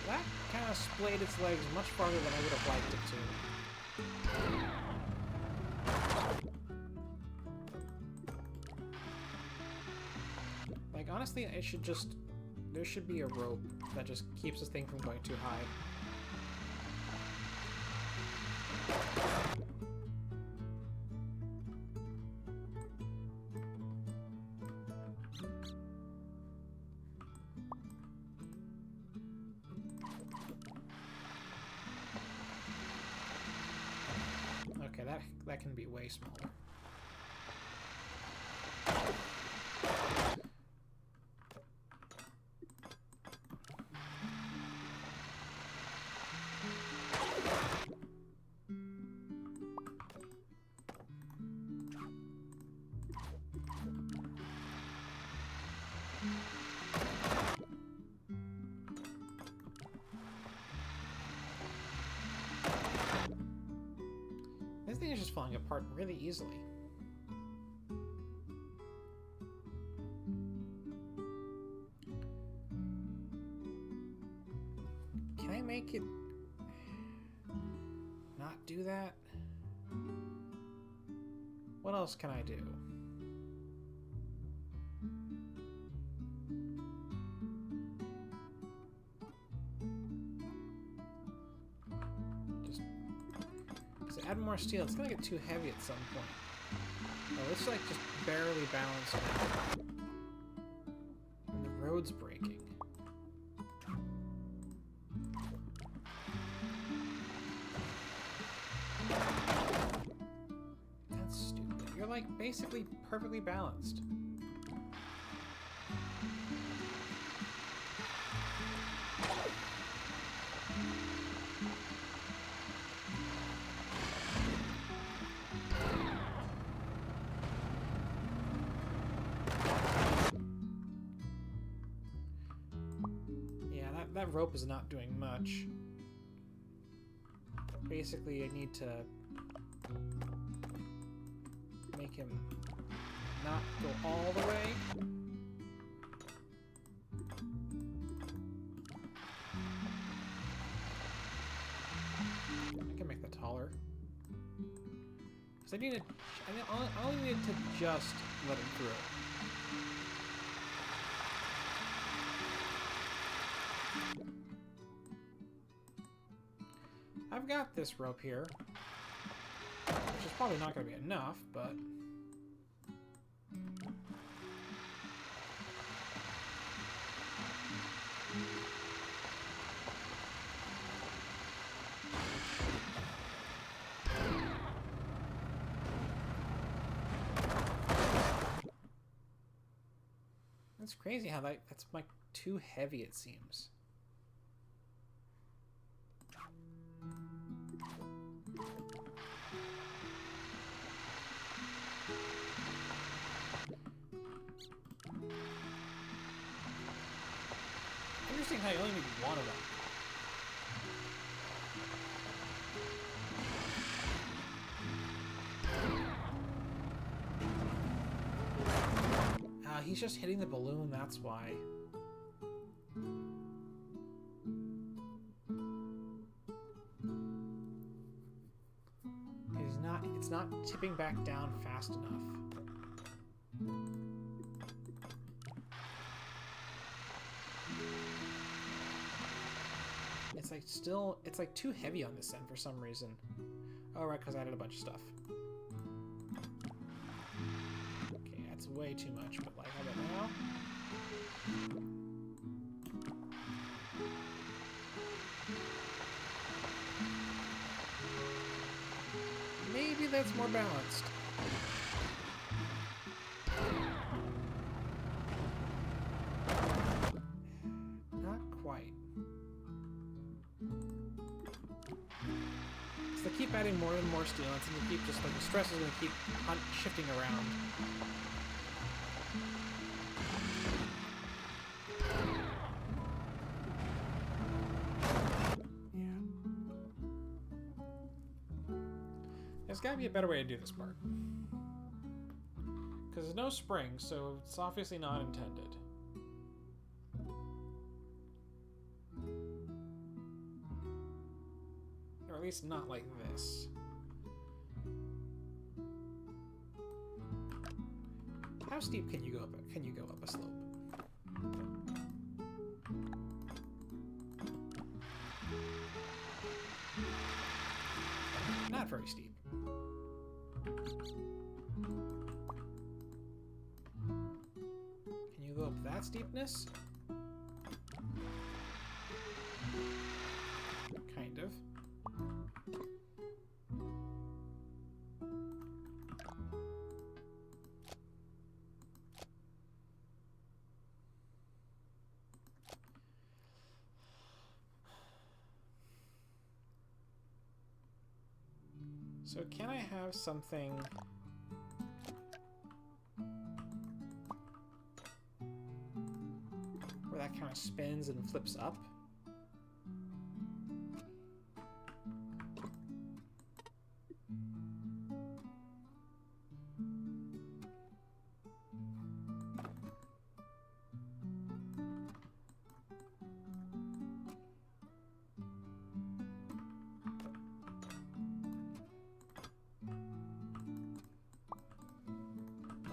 that kind of splayed its legs much farther than I would have liked it to. Like, honestly, it should just... There should be a rope that just keeps this thing from going too high. Okay, that can be way smaller. This thing is just falling apart really easily. Can I make it not do that? What else can I do? Add more steel. It's gonna get too heavy at some point. Oh, it's like just barely balanced now. And the road's breaking. That's stupid. You're like basically perfectly balanced. That rope is not doing much. Basically, I need to make him not go all the way. I can make that taller. Because I only need to just let him through. I've got this rope here, which is probably not going to be enough, but... It's crazy how that's like too heavy, it seems. Interesting how you only need one of them. He's just hitting the balloon, that's why. It's not tipping back down fast enough. It's like too heavy on this end for some reason. Oh, right, because I added a bunch of stuff. Okay, that's way too much, but like, how about now? Maybe that's more balanced. keep adding more and more steel. It's gonna keep just like the stress is gonna keep shifting around. Yeah. There's gotta be a better way to do this part. Because there's no spring, so it's obviously not intended. Or at least not like this. How steep can you go up? Can you go up a slope? Not very steep. Can you go up that steepness? Kind of. So can I have something where that kind of spins and flips up?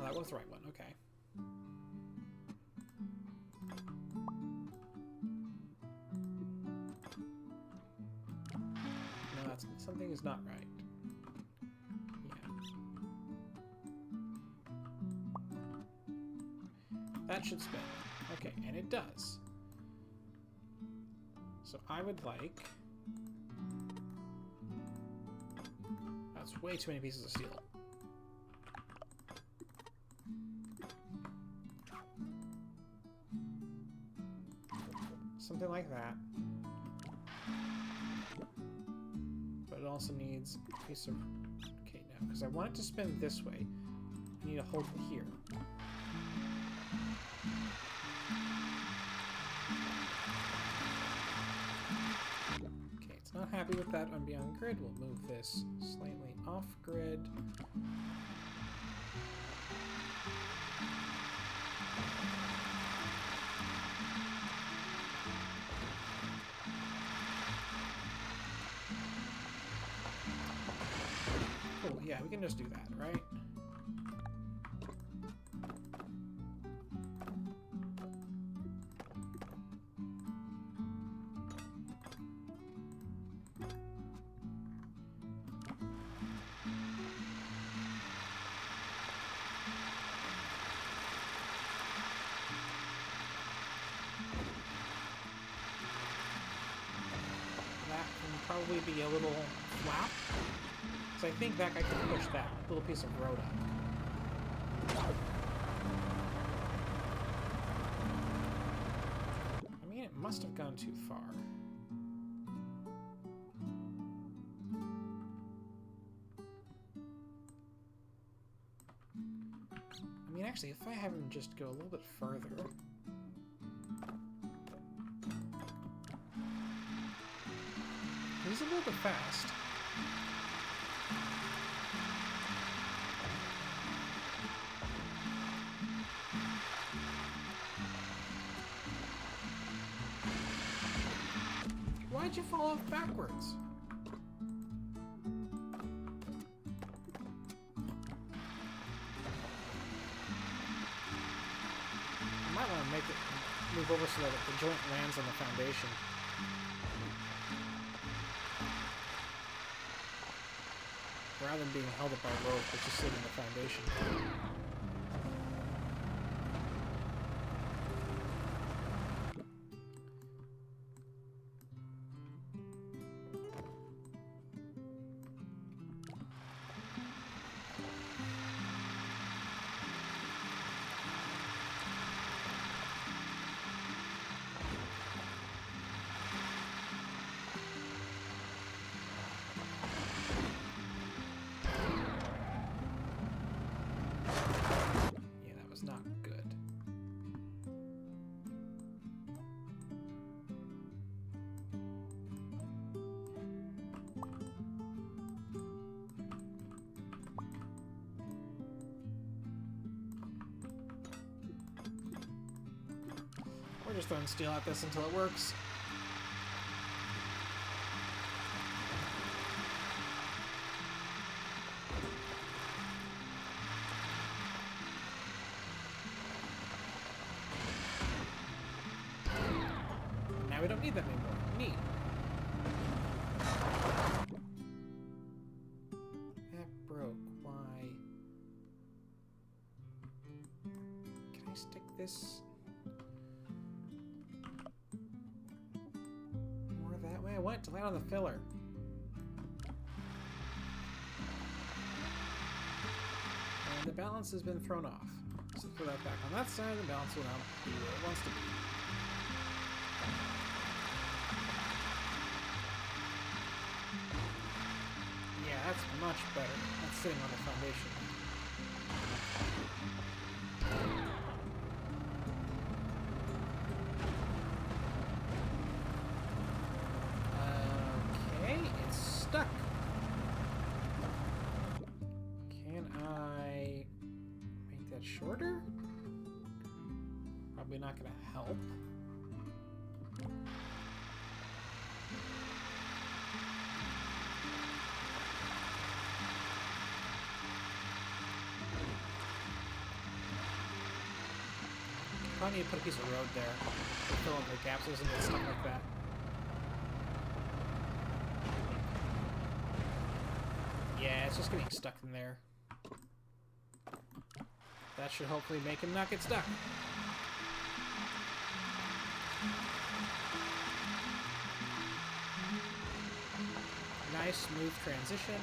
That was the right one, okay. No, that's something is not right. Yeah. That should spin. Okay, and it does. So I would like... That's way too many pieces of steel. Something like that. But it also needs a piece of... Okay, now, because I want it to spin this way, I need to hold it here. Okay, it's not happy with that on beyond grid. We'll move this slightly off grid. Yeah, we can just do that, right? That can probably be a little flap. So I think that guy can push that little piece of road up. I mean, it must have gone too far. I mean, actually, if I have him just go a little bit further... He's a little bit fast. Why'd you fall off backwards? I might want to make it move over so that the joint lands on the foundation. Rather than being held up by a rope, it's just sitting in the foundation. just throwing steel at this until it works. Now we don't need that anymore. Neat. That broke. Why? Can I stick this more that way? I want it to land on the filler. And the balance has been thrown off. So throw that back on that side, the balance will now be where it wants to be. Yeah, that's much better. That's sitting on the foundation. Okay, it's stuck. Can I make that shorter? Probably not going to help. Probably need to put a piece of road there to fill in the gaps and stuff like that. Yeah, it's just getting stuck in there. That should hopefully make him not get stuck. Nice, smooth transition.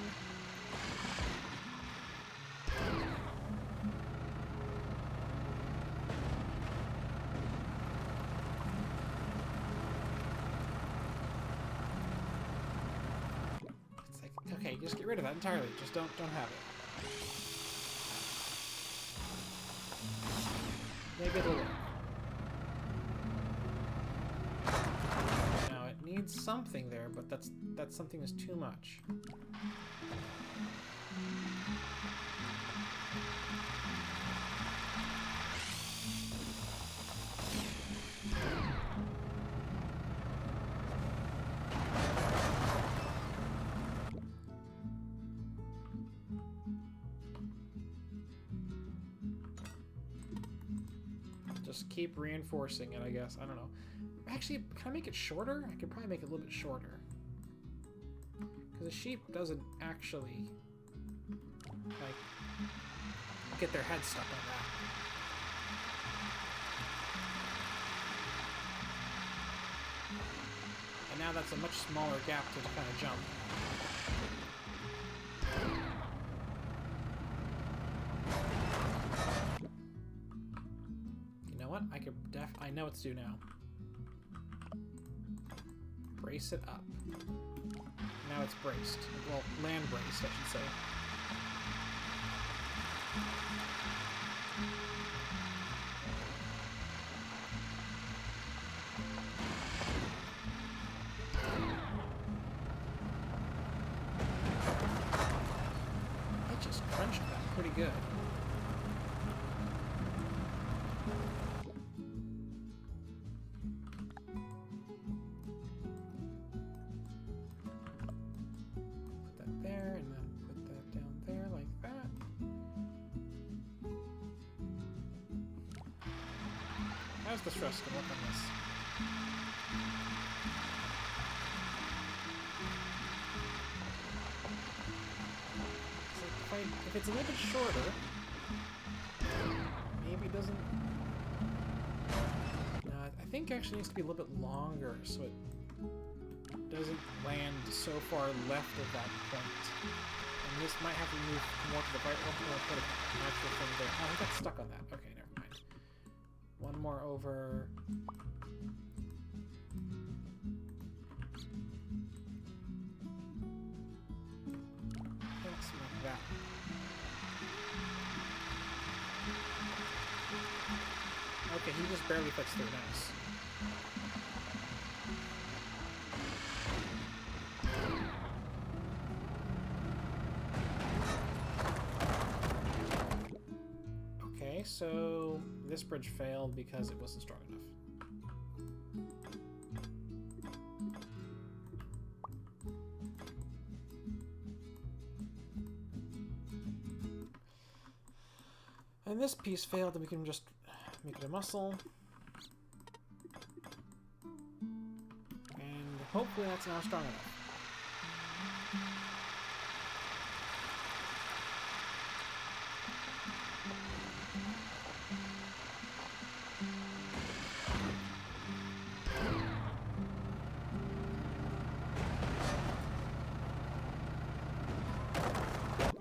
It's like, okay, just get rid of that entirely. Just don't have it. Maybe it'll work. Now it needs something there, but that something is too much. Just keep reinforcing it, I guess. I don't know. Actually, can I make it shorter? I could probably make it a little bit shorter. Because a sheep doesn't actually, like, get their head stuck on that. And now that's a much smaller gap to kind of jump. I know what to do now. Brace it up. Now it's braced. Well, land braced, I should say. I just crunched that pretty good. How's the stress gonna work on this? So if it's a little bit shorter, maybe it doesn't. No, I think it actually needs to be a little bit longer so it doesn't land so far left of that point. And this might have to move more to the right. We'll put an actual thing there. Oh, I got stuck on that. Okay, never mind. One more over. Something like that. Okay, he just barely fits through. Nice. Okay, so this bridge failed because it wasn't strong enough. And this piece failed, then we can just make it a muscle. And hopefully that's now strong enough.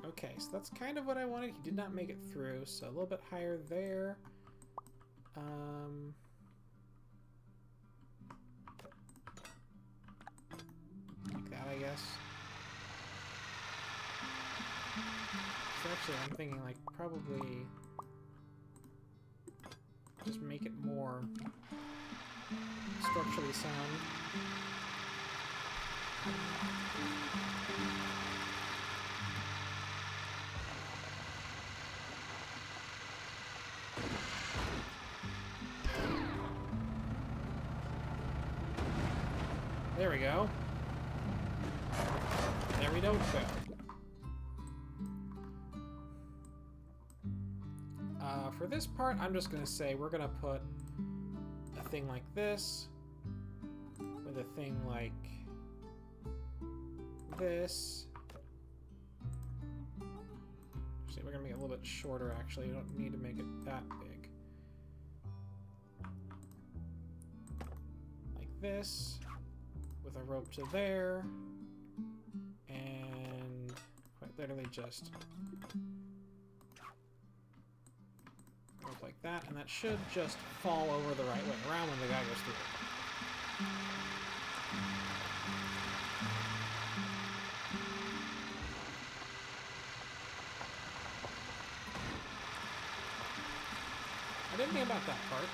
Okay, so that's kind of what I wanted. He did not make it through, so a little bit higher there. Like that, I guess. So actually, I'm thinking, like, probably just make it more structurally sound. There we go. There we don't go. For this part, I'm just gonna say we're gonna put a thing like this with a thing like this. Actually, we're gonna make it a little bit shorter, actually. You don't need to make it that big. Like this, with a rope to there, and quite literally just rope like that, and that should just fall over the right way around when the guy goes through it. I didn't think about that part.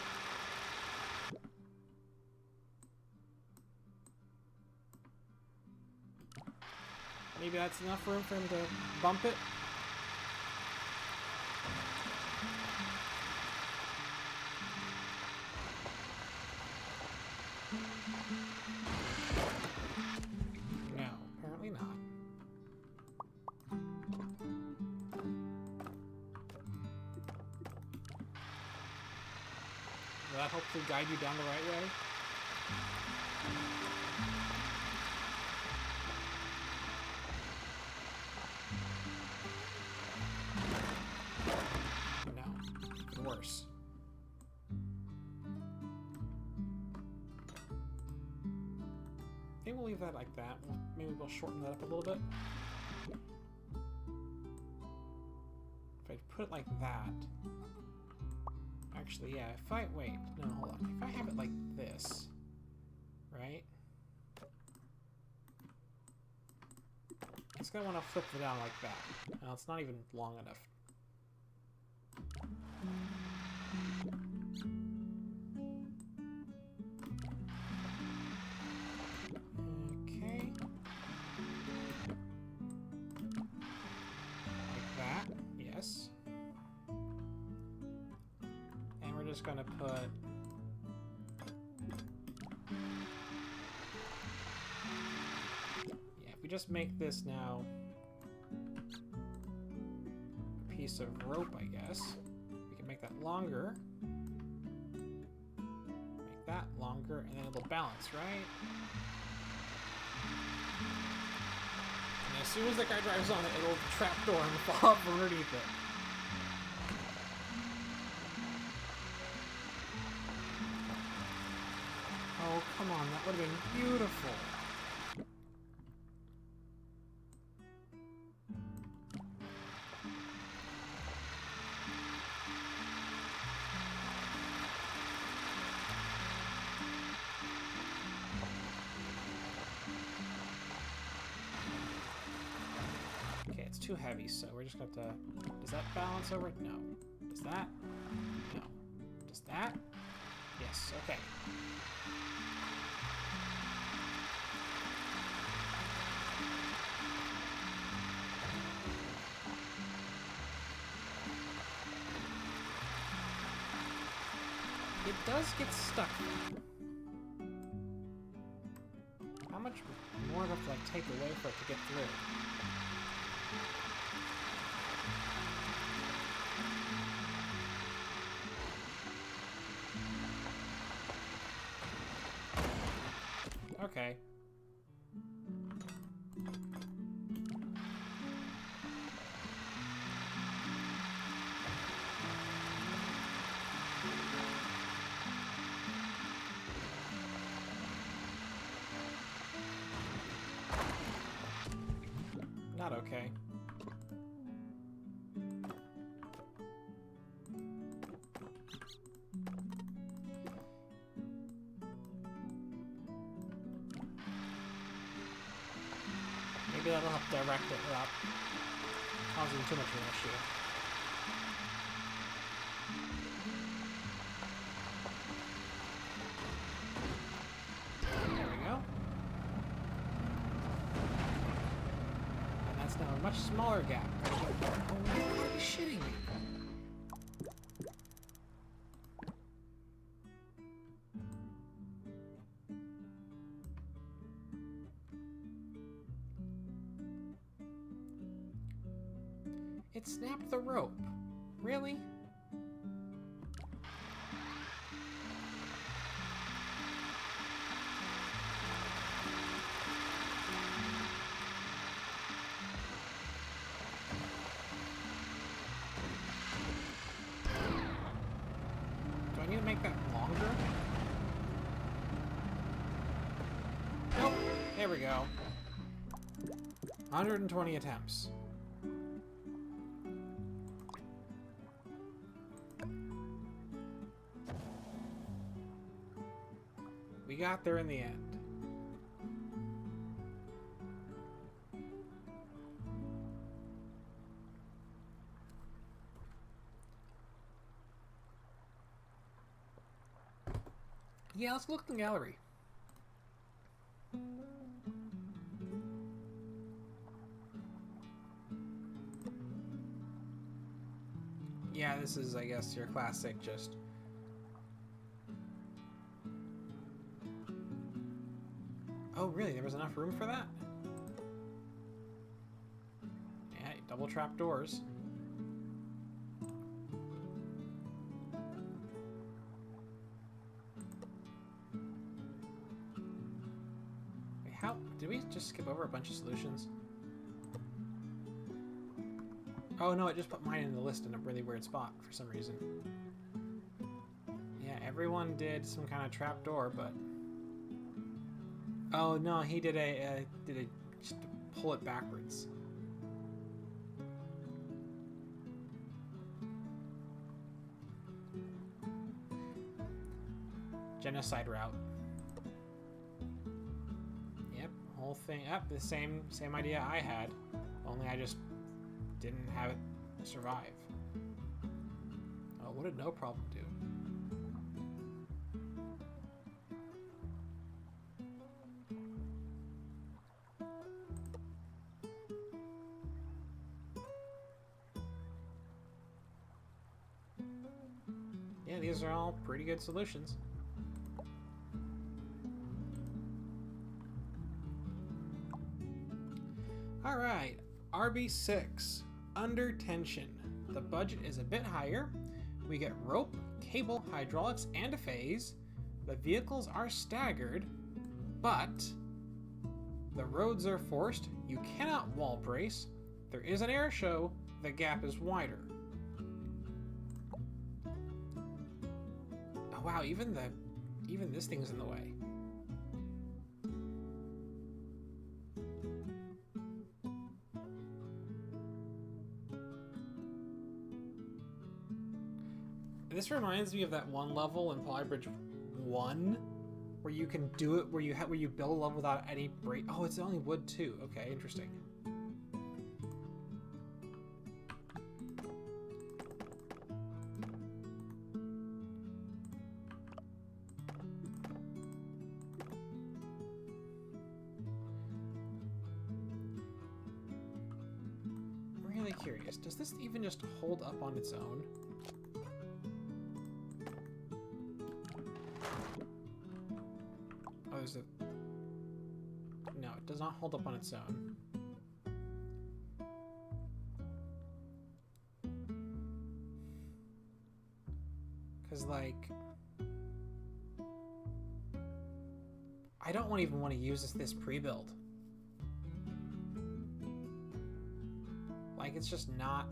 Maybe that's enough room for him to bump it. No, apparently not. Will that hopefully guide you down the right way? Worse. Maybe we'll leave that like that. Maybe we'll shorten that up a little bit. If I put it like that... Actually, yeah, if I... Wait, no, hold on. If I have it like this, right? It's gonna want to flip it down like that. Now, it's not even long enough. Okay. Like that, yes. And we're just gonna put if we just make this now a piece of rope, I guess. Make that longer. Make that longer, and then it'll balance, right? And as soon as the guy drives on it, it'll trapdoor and fall up underneath it. Oh, come on, that would have been beautiful. Too heavy, so we're just going to... Does that balance over? No. Does that? No. Does that? Yes, okay. It does get stuck. How much more do I have to like take away for it to get through? Okay. Not okay. Maybe that'll help direct it without causing too much of an issue. There we go. And that's now a much smaller gap. Oh, are you shitting me? It snapped the rope. Really? Do I need to make that longer? Nope. There we go. 120 attempts. We got there in the end. Yeah, let's look in the gallery. Yeah, this is, I guess, your classic just... Oh, really? There was enough room for that? Yeah, double trap doors. Wait, how? Did we just skip over a bunch of solutions? Oh, no, it just put mine in the list in a really weird spot for some reason. Yeah, everyone did some kind of trap door, but... Oh no, he did just pull it backwards. Genocide route. Yep, whole thing. Yep, the same idea I had, only I just didn't have it survive. Oh, what did no problem do? Yeah, these are all pretty good solutions. Alright, RB6, Under Tension. The budget is a bit higher. We get rope, cable, hydraulics, and a phase. The vehicles are staggered, but the roads are forced. You cannot wall brace. There is an air show. The gap is wider. Oh wow, even this thing's in the way. This reminds me of that one level in Polybridge 1 where you can do it where you build a level without any break. Oh, it's only wood too. Okay, interesting. I'm really curious. Does this even just hold up on its own? Oh, there's a... No, it does not hold up on its own. Because, like... I don't even want to use this pre-build. Like, it's just not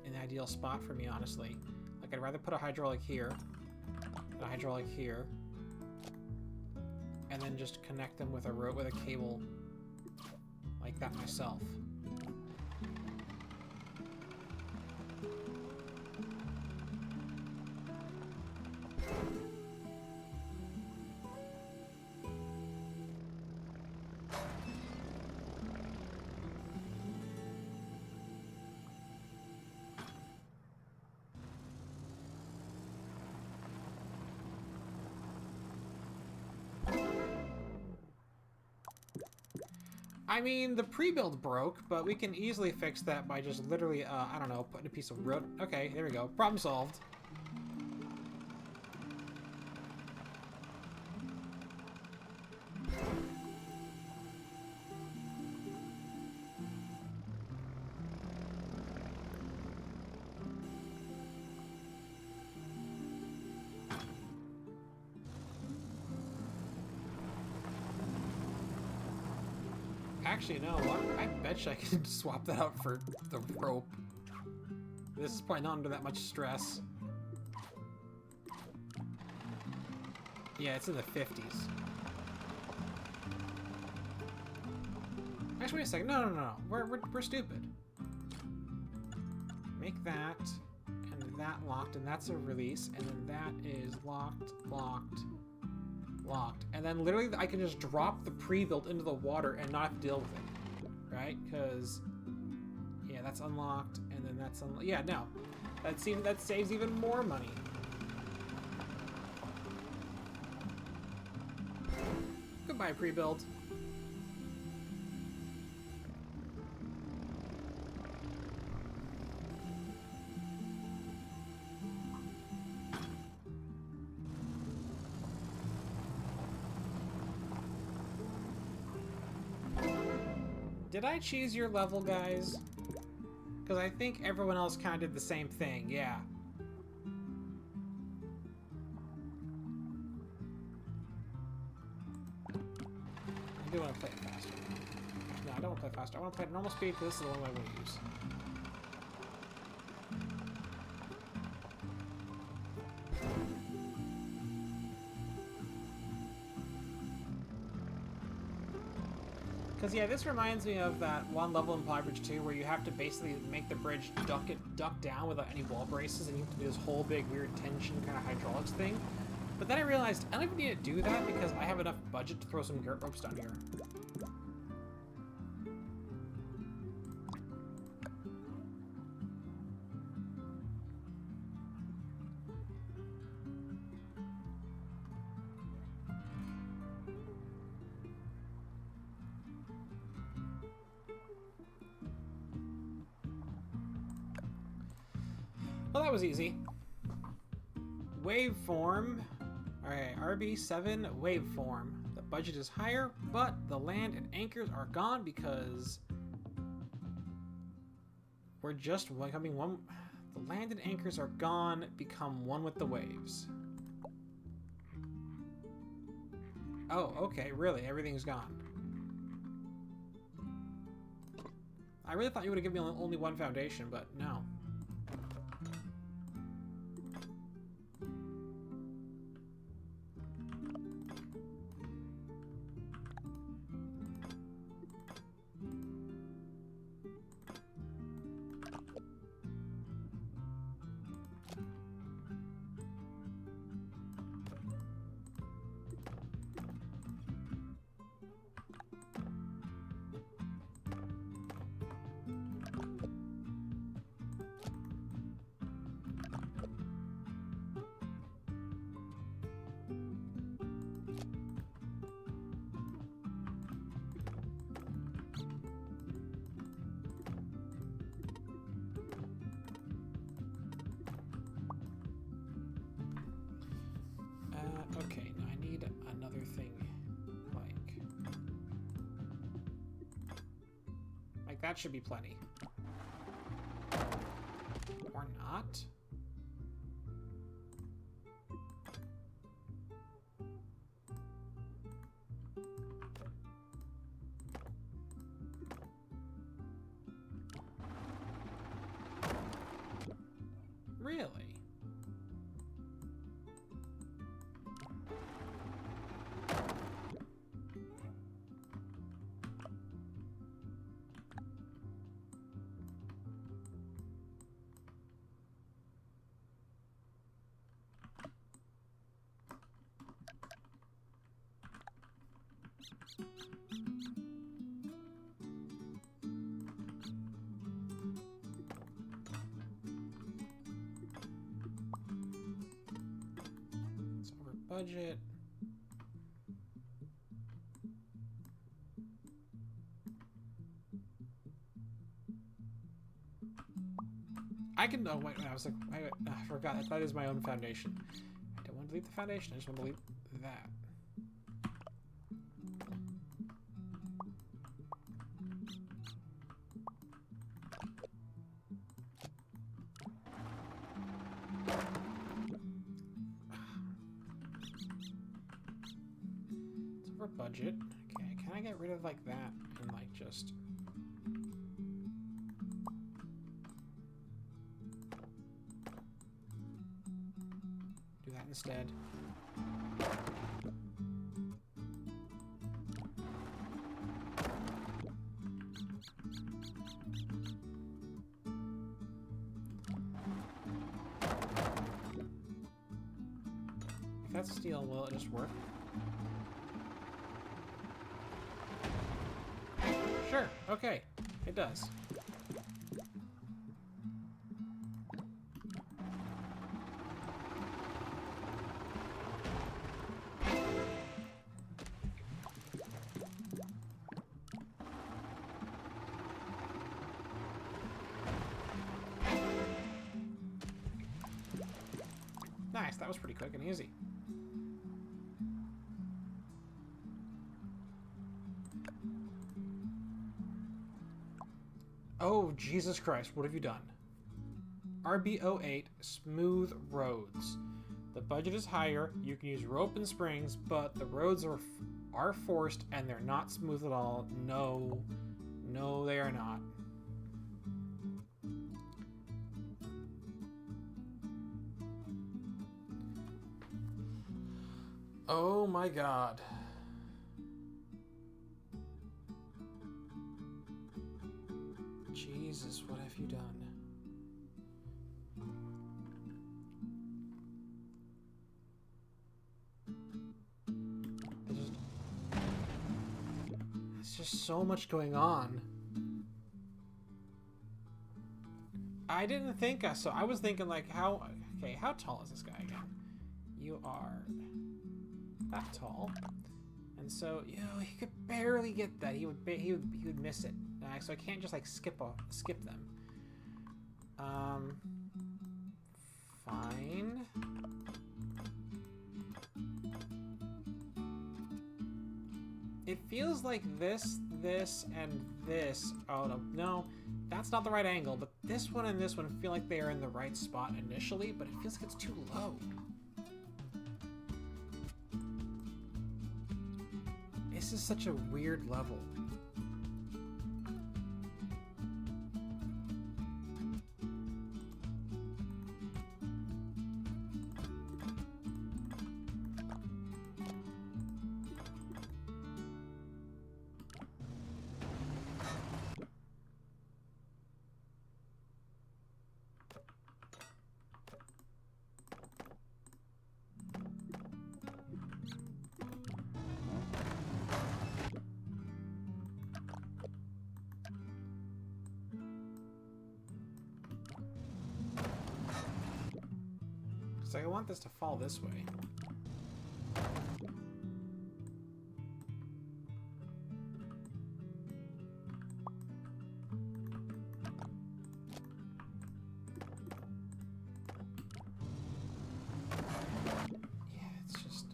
an ideal spot for me, honestly. Like, I'd rather put a hydraulic here, and a hydraulic here, and then just connect them with a rope with a cable like that myself. I mean, the pre-build broke, but we can easily fix that by just literally, I don't know, putting a piece of road. Okay, there we go. Problem solved. Actually, no, I bet you I can swap that out for the rope. This is probably not under that much stress. Yeah, it's in the 50s. Actually, wait a second. No. We're stupid. Make that, and that locked, and that's a release, and then that is locked. And then literally I can just drop the pre-built into the water and not have to deal with it. Right? Because, yeah, that's unlocked, and then that's unlocked. Yeah, no. That saves even more money. Goodbye, pre-build. Did I choose your level, guys? Because I think everyone else kind of did the same thing, yeah. I do want to play it faster. No, I don't want to play faster. I want to play at normal speed because this is the one I want to use. Because, yeah, this reminds me of that one level in Ply Bridge 2 where you have to basically make the bridge duck down without any wall braces, and you have to do this whole big weird tension kind of hydraulics thing. But then I realized I don't even need to do that because I have enough budget to throw some girt ropes down here. Well, that was easy. Waveform. Alright, RB7 waveform. The budget is higher, but the land and anchors are gone because we're just becoming one. The land and anchors are gone, become one with the waves. Oh, okay, really? Everything's gone. I really thought you would have given me only one foundation, but no. Okay, now I need another thing, like that should be plenty. Or not? budget. I can. Oh wait, I was like, wait, I forgot that is my own foundation. I don't want to delete the foundation. I just want to delete that. It's over budget. Okay, can I get rid of like that and like just? Instead. If that's steel, will it just work? Sure, okay, it does. Nice, that was pretty quick and easy. Oh, Jesus Christ, what have you done? RB08, smooth roads. The budget is higher, you can use rope and springs, but the roads are forced and they're not smooth at all. No, no, they are not. Oh my God. Jesus, what have you done? There's just so much going on. I didn't think so. I was thinking like how tall is this guy again? You are that tall, and so he could barely get that. He would miss it. So I can't just like skip them. Fine. It feels like this, and this. Oh no, that's not the right angle. But this one and this one feel like they are in the right spot initially, but it feels like it's too low. This is such a weird level. So I want this to fall this way. Yeah, it's just...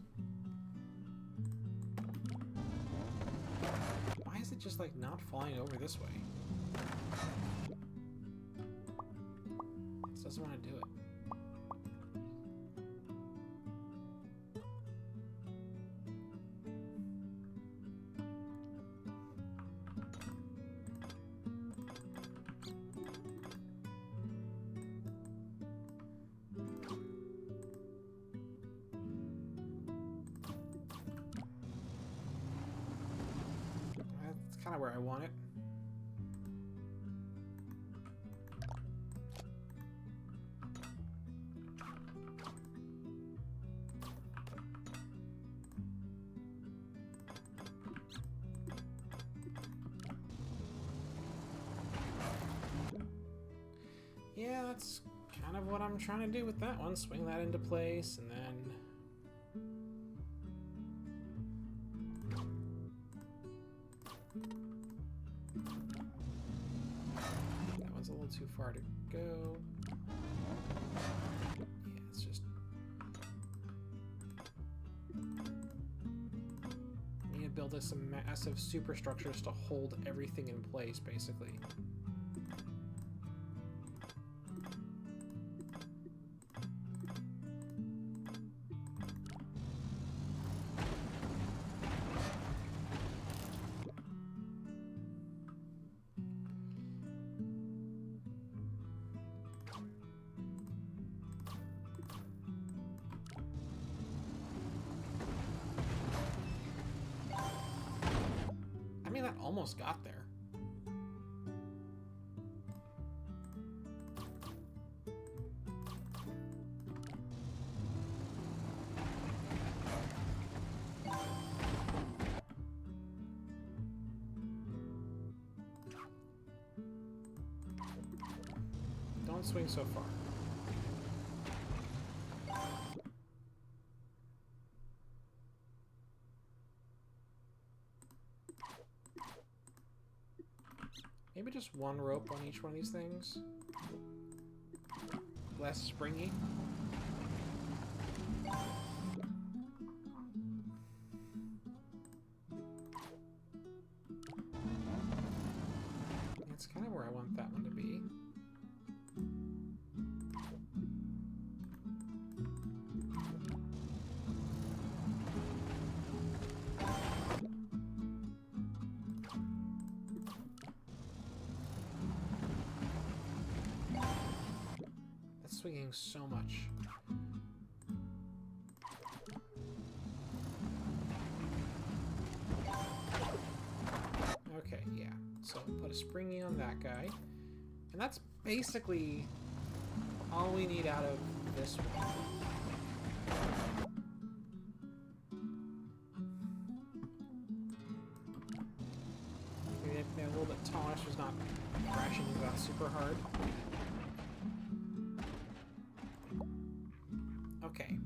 Why is it just like not falling over this way? It doesn't want to do it. Kind of where I want it. Yeah, that's kind of what I'm trying to do with that one. Swing that into place and then too far to go. Yeah, it's just... need to build us some massive superstructures to hold everything in place, basically. I mean, that almost got there. Don't swing so far. Maybe just one rope on each one of these things. Less springy. That's kind of where I want that one to be. Swinging so much. Okay, yeah. So put a springy on that guy. And that's basically all we need out of this one. Maybe if they're a little bit taller so it's not crashing you out super hard. Okay.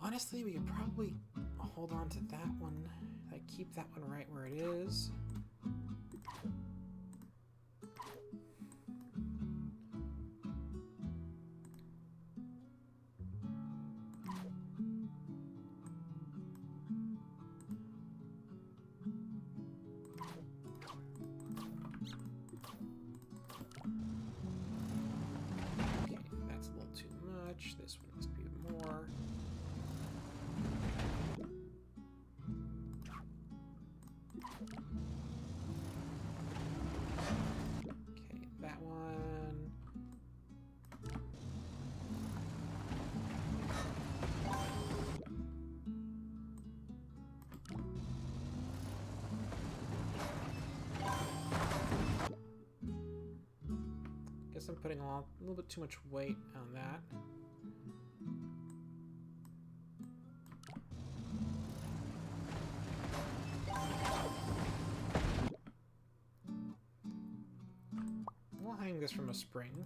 Honestly, we could probably hold on to that one. Like, keep that one right where it is. This one must be more. Okay, that one. Guess I'm putting a little bit too much weight on that. This from a spring.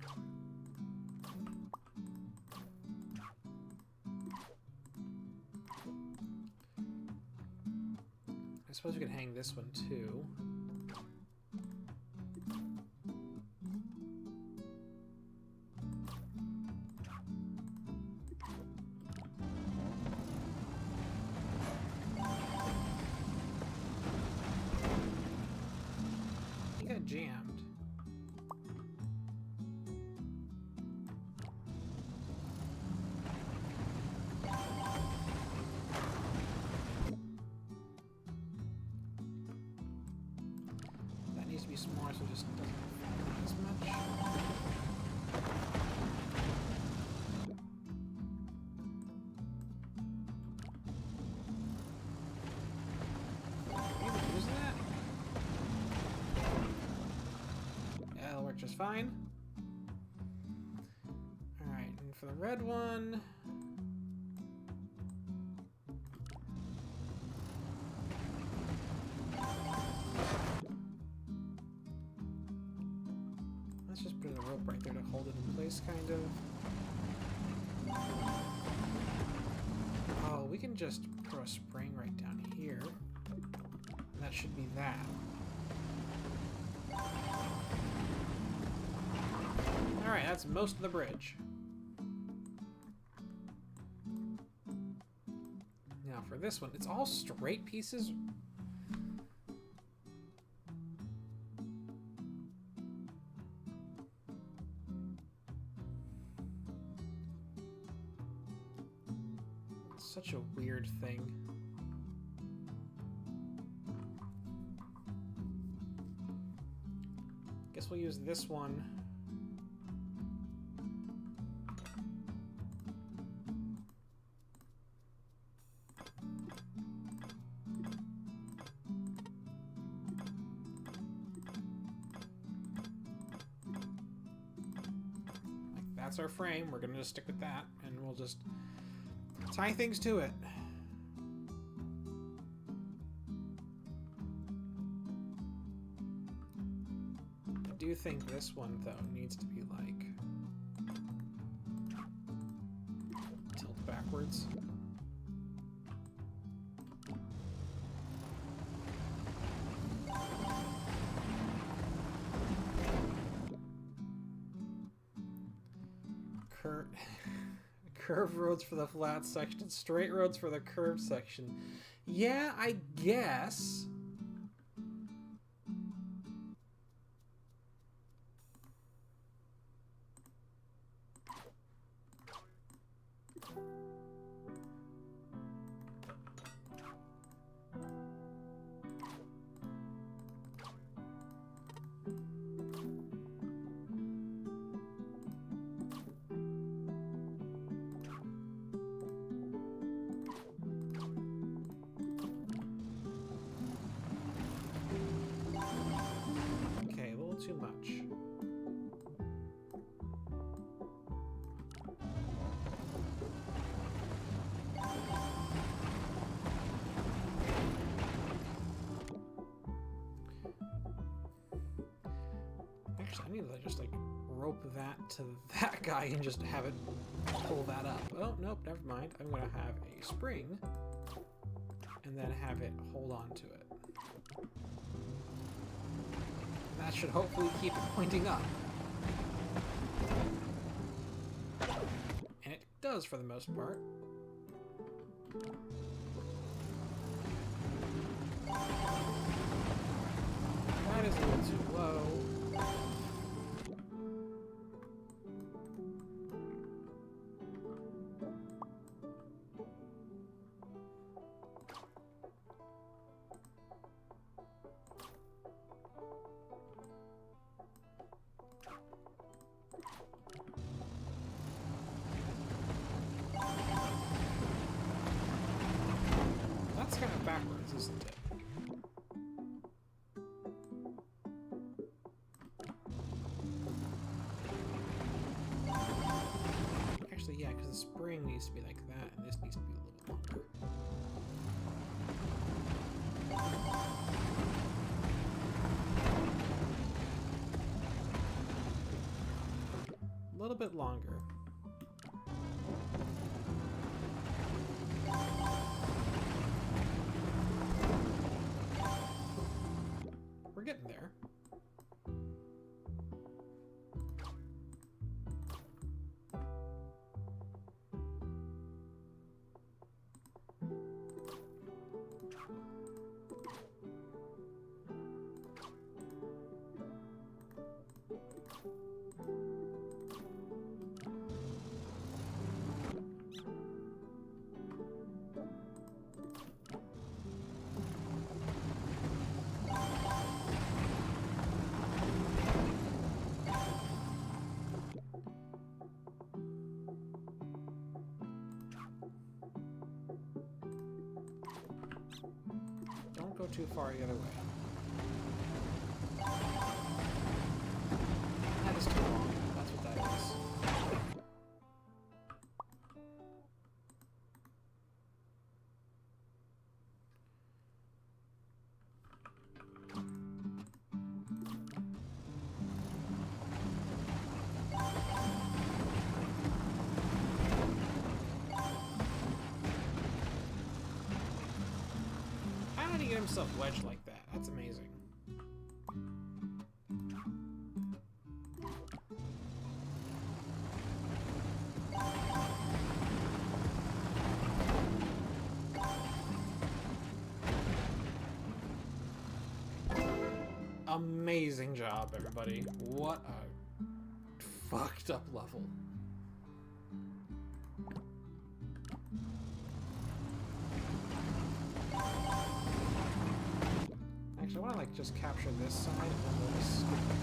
I suppose we could hang this one too. You got jammed. Smaller, so it just doesn't affect as much. Maybe using that? Yeah, that'll work just fine. Alright, and for the red one... just put a rope right there to hold it in place, kind of. we can just throw a spring right down here. And that should be that. Alright, that's most of the bridge. Now for this one, it's all straight pieces. It's such a weird thing. Guess we'll use this one. That's our frame. We're gonna just stick with that, and we'll just tie things to it. I do think this one, though, needs to be like tilt backwards. Curved roads for the flat section, straight roads for the curved section. Yeah, I guess. Too much. Actually, I need to just like rope that to that guy and just have it pull that up. Oh, nope, never mind. I'm gonna have a spring and then have it hold on to it. That should hopefully keep it pointing up. And it does for the most part. That is a little too low. That's kind of backwards, isn't it? Actually, yeah, because the spring needs to be like that, and this needs to be a little longer. A little bit longer. We're getting there. Don't go too far the other way. That is too long. That's what that is. get himself wedged like that. That's amazing. Amazing job, everybody. What a fucked up level. Actually, I want to like just capture this side and then we'll just skip it.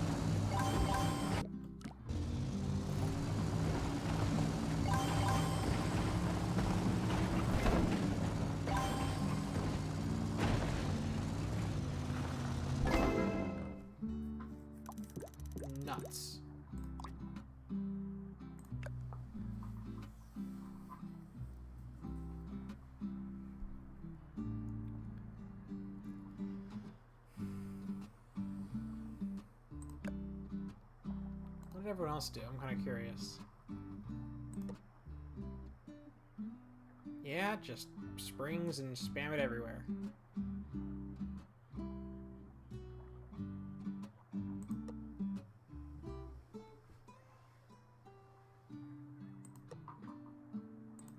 Nuts. What did everyone else do? I'm kind of curious. Yeah, just springs and spam it everywhere.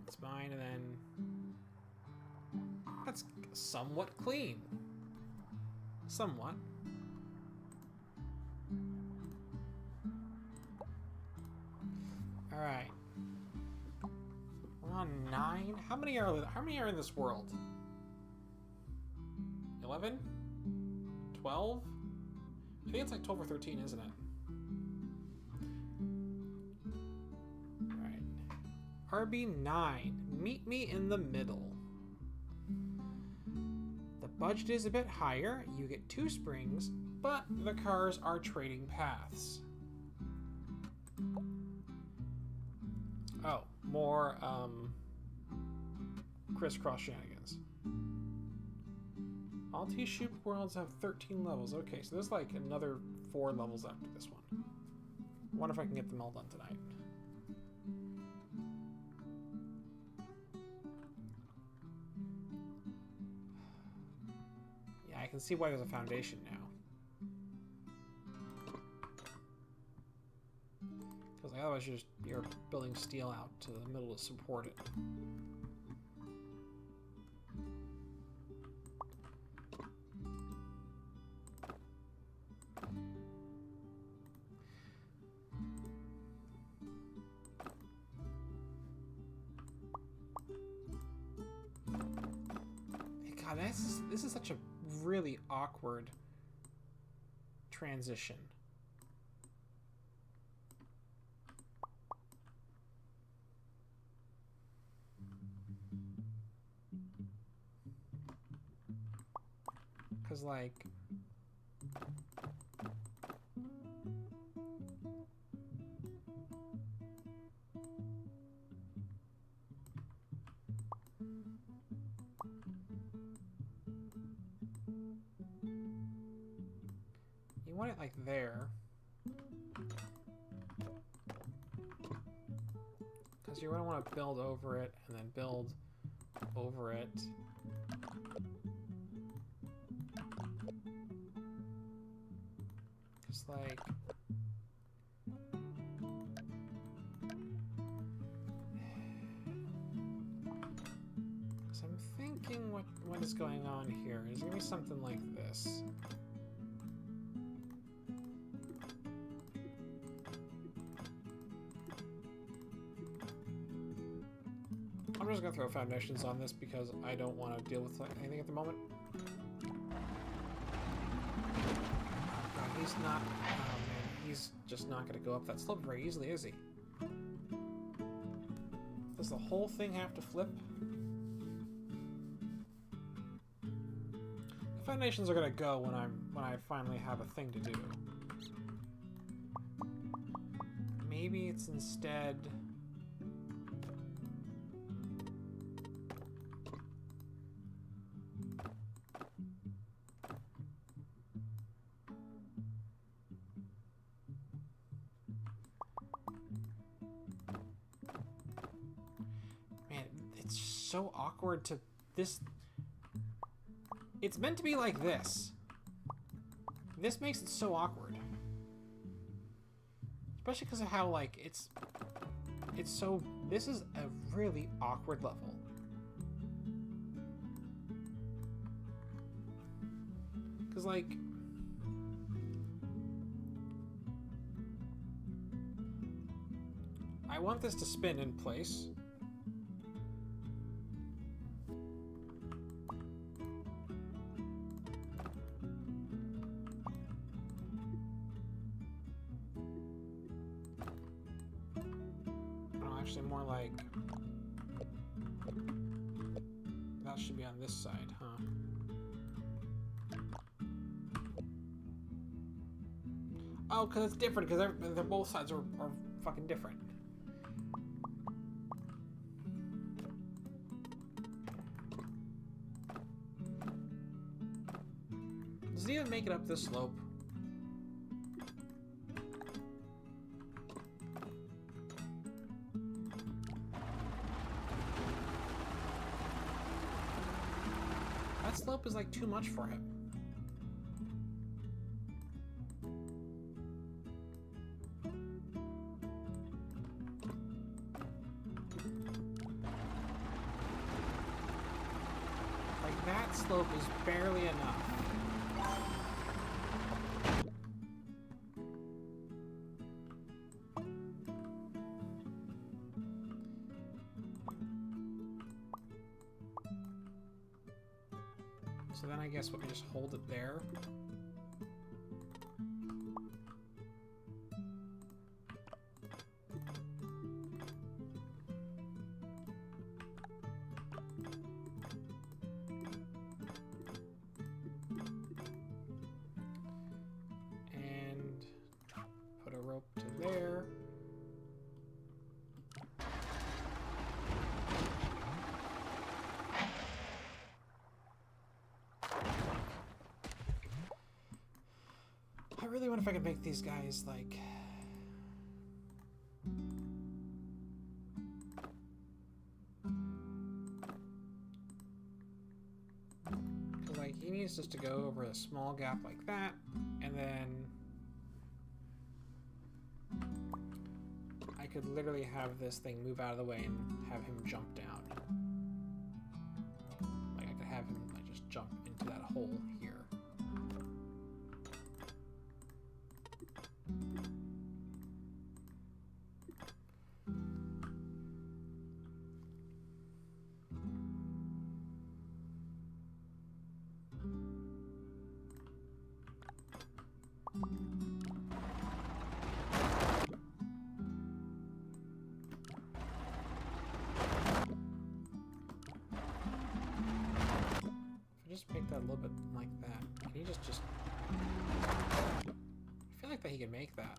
It's mine, and then that's somewhat clean. Somewhat. All right. We're on 9. How many are in this world? 11? 12? I think it's like 12 or 13, isn't it? All right. RB9. Meet me in the middle. The budget is a bit higher. You get 2 springs, but the cars are trading paths. Oh, more crisscross shenanigans. All T-Shoop worlds have 13 levels. Okay, so there's like another 4 levels after this one. I wonder if I can get them all done tonight. Yeah, I can see why there's a foundation now. Because otherwise you're building steel out to the middle to support it. God, this is such a really awkward transition. Because, like... you want it, like, there. Because you're going to want to build over it, and then build over it. Just like... So I'm thinking what is going on here. There's going to be something like this. I'm just going to throw foundations on this because I don't want to deal with anything at the moment. He's not... oh man, he's just not going to go up that slope very easily, is he? Does the whole thing have to flip? The foundations are going to go when I finally have a thing to do. Maybe it's instead... so awkward to this. It's meant to be like this. This makes it so awkward. Especially because of how, like, it's so... This is a really awkward level. Because, like... I want this to spin in place. Oh, actually more like... That should be on this side, huh? Oh, because it's different, because they're both sides are fucking different. Does it even make it up this slope? That slope is like too much for him. Like that slope is barely enough. So then I guess we can just hold it there. And put a rope to there. I really wonder if I could make these guys, like... Cause, like, he needs just to go over a small gap like that, and then... I could literally have this thing move out of the way and have him jump down. Like, I could have him, like, just jump into that hole here. Just make that a little bit like that. Can he just... I feel like that he could make that.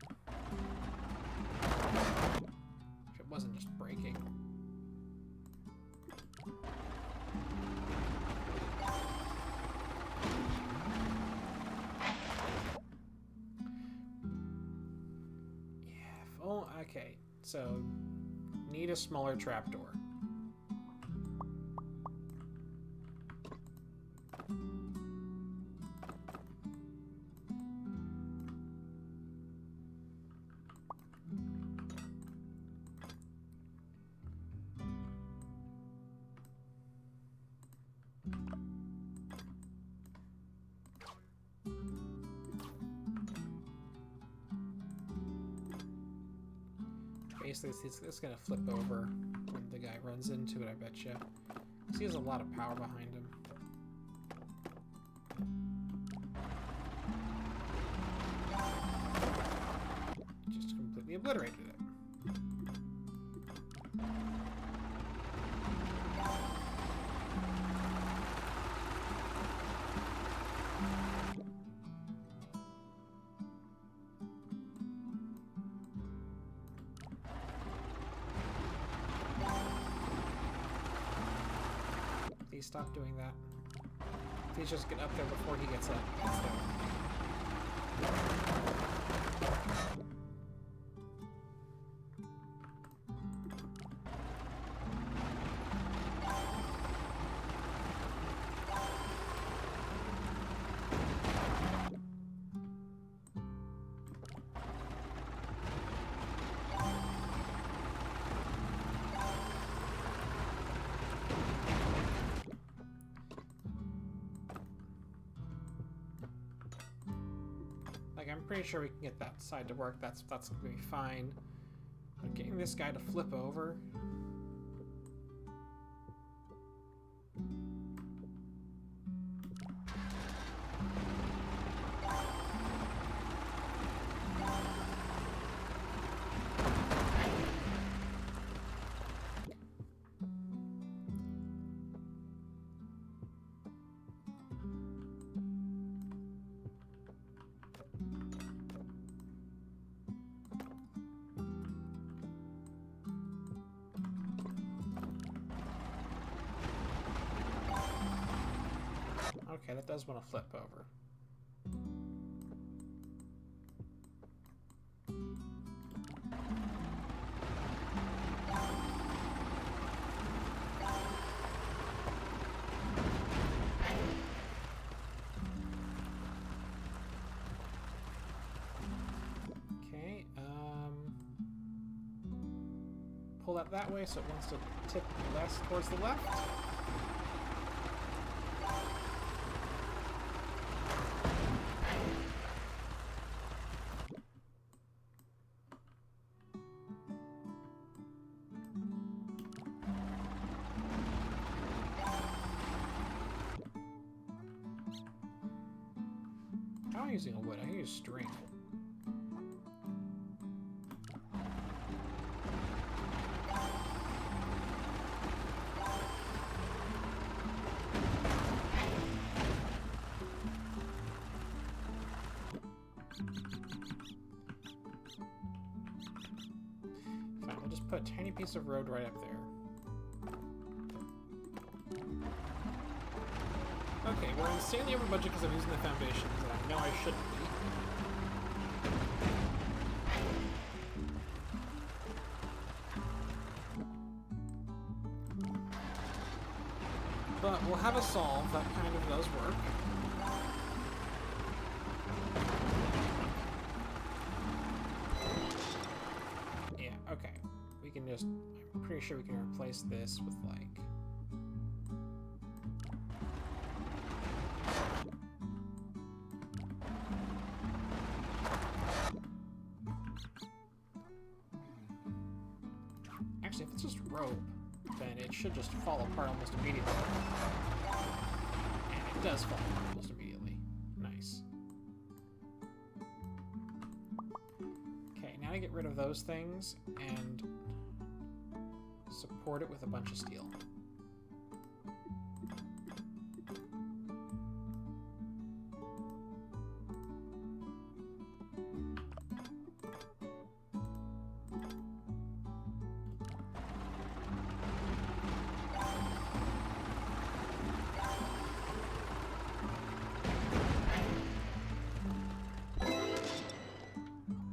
If it wasn't just breaking. Yeah, oh, okay. So, need a smaller trapdoor. Basically, it's gonna flip over when the guy runs into it, I bet you. He has a lot of power behind him. Just completely obliterated it. Please stop doing that. Please just get up there before he gets up. Gets there. Like, I'm pretty sure we can get that side to work. That's gonna be fine. But getting this guy to flip over... Okay, that does want to flip over. Okay, pull that way so it wants to tip less towards the left. I'm using a wood. I use string. Fine, I'll just put a tiny piece of road right up there. Okay, we're insanely over budget because I'm using the foundations, and I know I shouldn't be. But we'll have a solve that kind of does work. Yeah, okay. We can just... I'm pretty sure we can replace this with, like... Actually, if it's just rope, then it should just fall apart almost immediately. And it does fall apart almost immediately. Nice. Okay, now to get rid of those things and support it with a bunch of steel.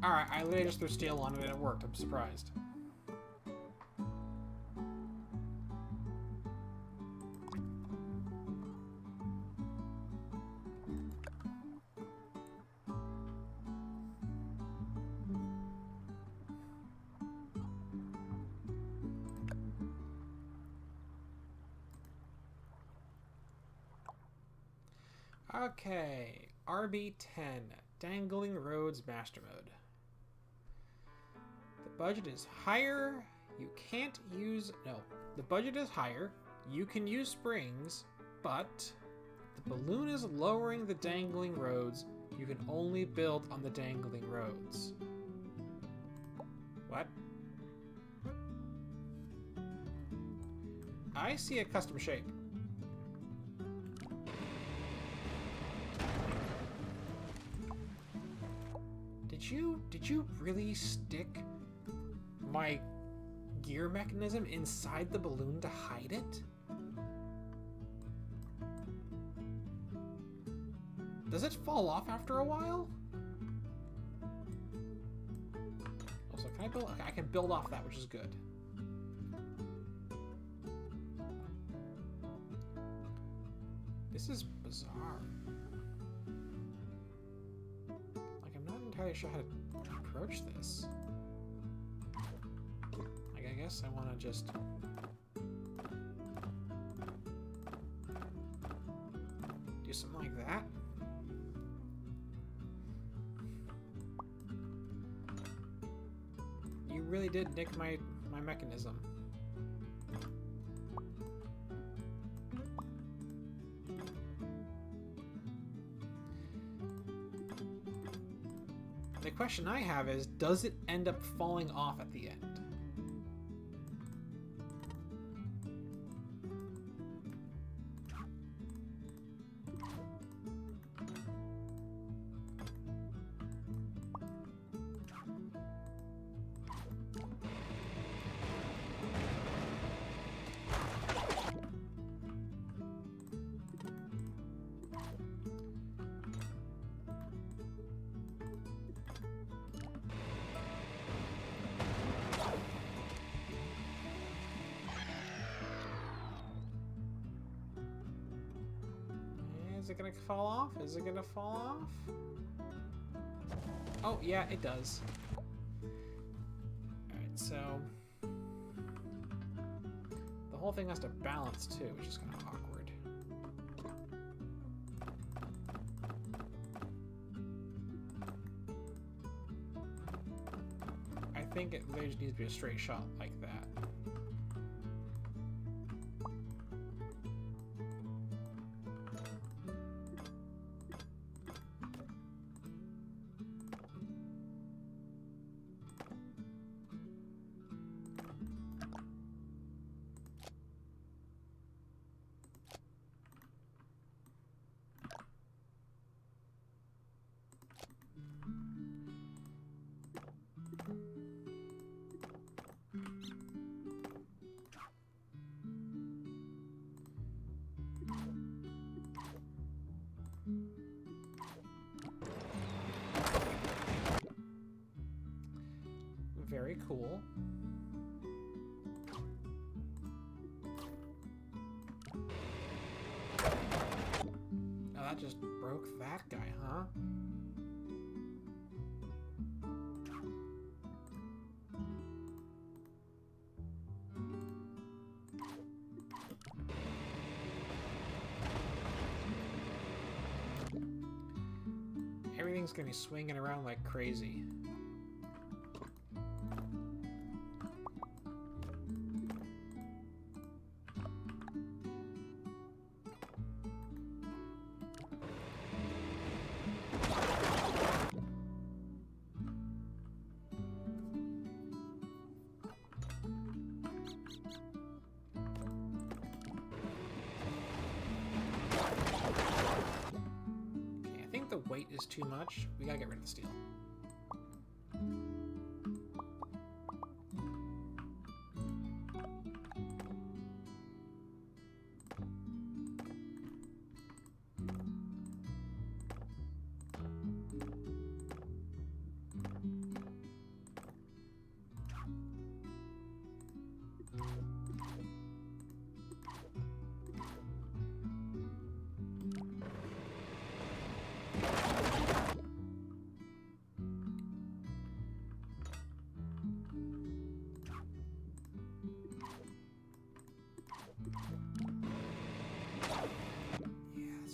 Alright, I literally just threw steel on it and it worked. I'm surprised. Okay, RB10, Dangling Roads Master Mode. The budget is higher, you can't use... No, the budget is higher, you can use springs, but the balloon is lowering the dangling roads, you can only build on the dangling roads. What? I see a custom shape. Did you really stick my gear mechanism inside the balloon to hide it? Does it fall off after a while? Also, can I build? Okay, I can build off that, which is good. This is bizarre. Like, I'm not entirely sure how to approach this. Like, I guess I want to just... do something like that. really did nick my mechanism. The question I have is, does it end up falling off at the end? Is it gonna fall off? Is it gonna fall off? Oh, yeah, it does. Alright, so... the whole thing has to balance, too, which is kind of awkward. I think there just needs to be a straight shot like that. Very cool. Oh, that just broke that guy, huh? Everything's gonna be swinging around like crazy. The weight is too much. We gotta get rid of the steel.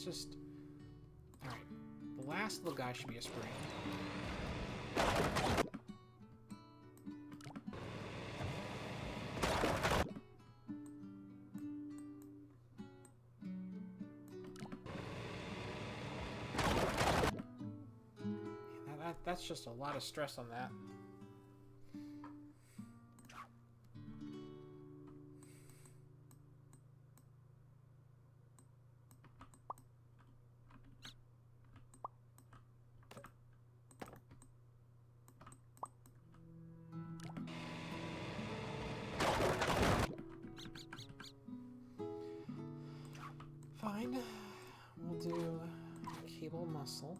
Just... alright. The last little guy should be a spring. Man, that's just a lot of stress on that. Fine. We'll do cable muscle.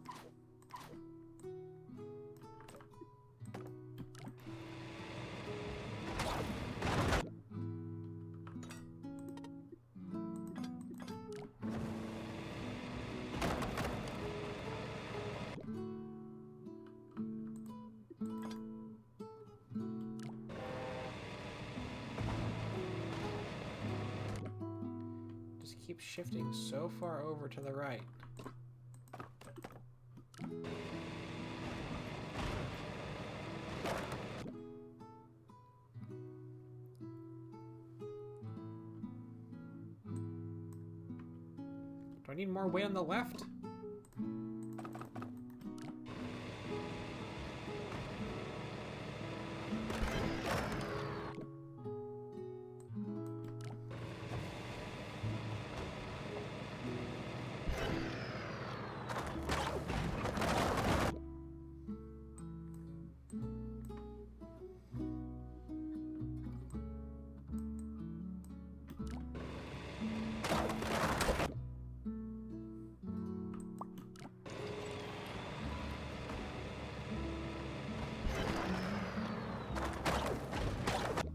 Keep shifting so far over to the right. Do I need more weight on the left?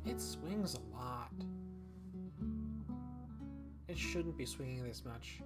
It swings a lot. It shouldn't be swinging this much.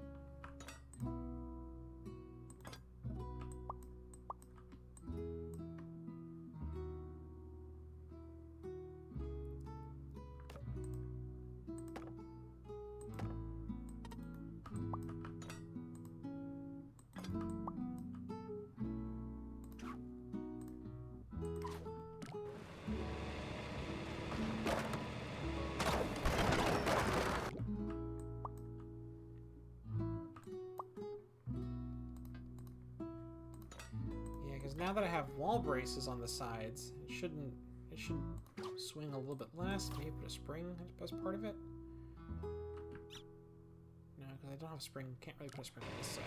Now that I have wall braces on the sides, it should swing a little bit less. Maybe put a spring as part of it. No, because I don't have a spring. Can't really put a spring on this side.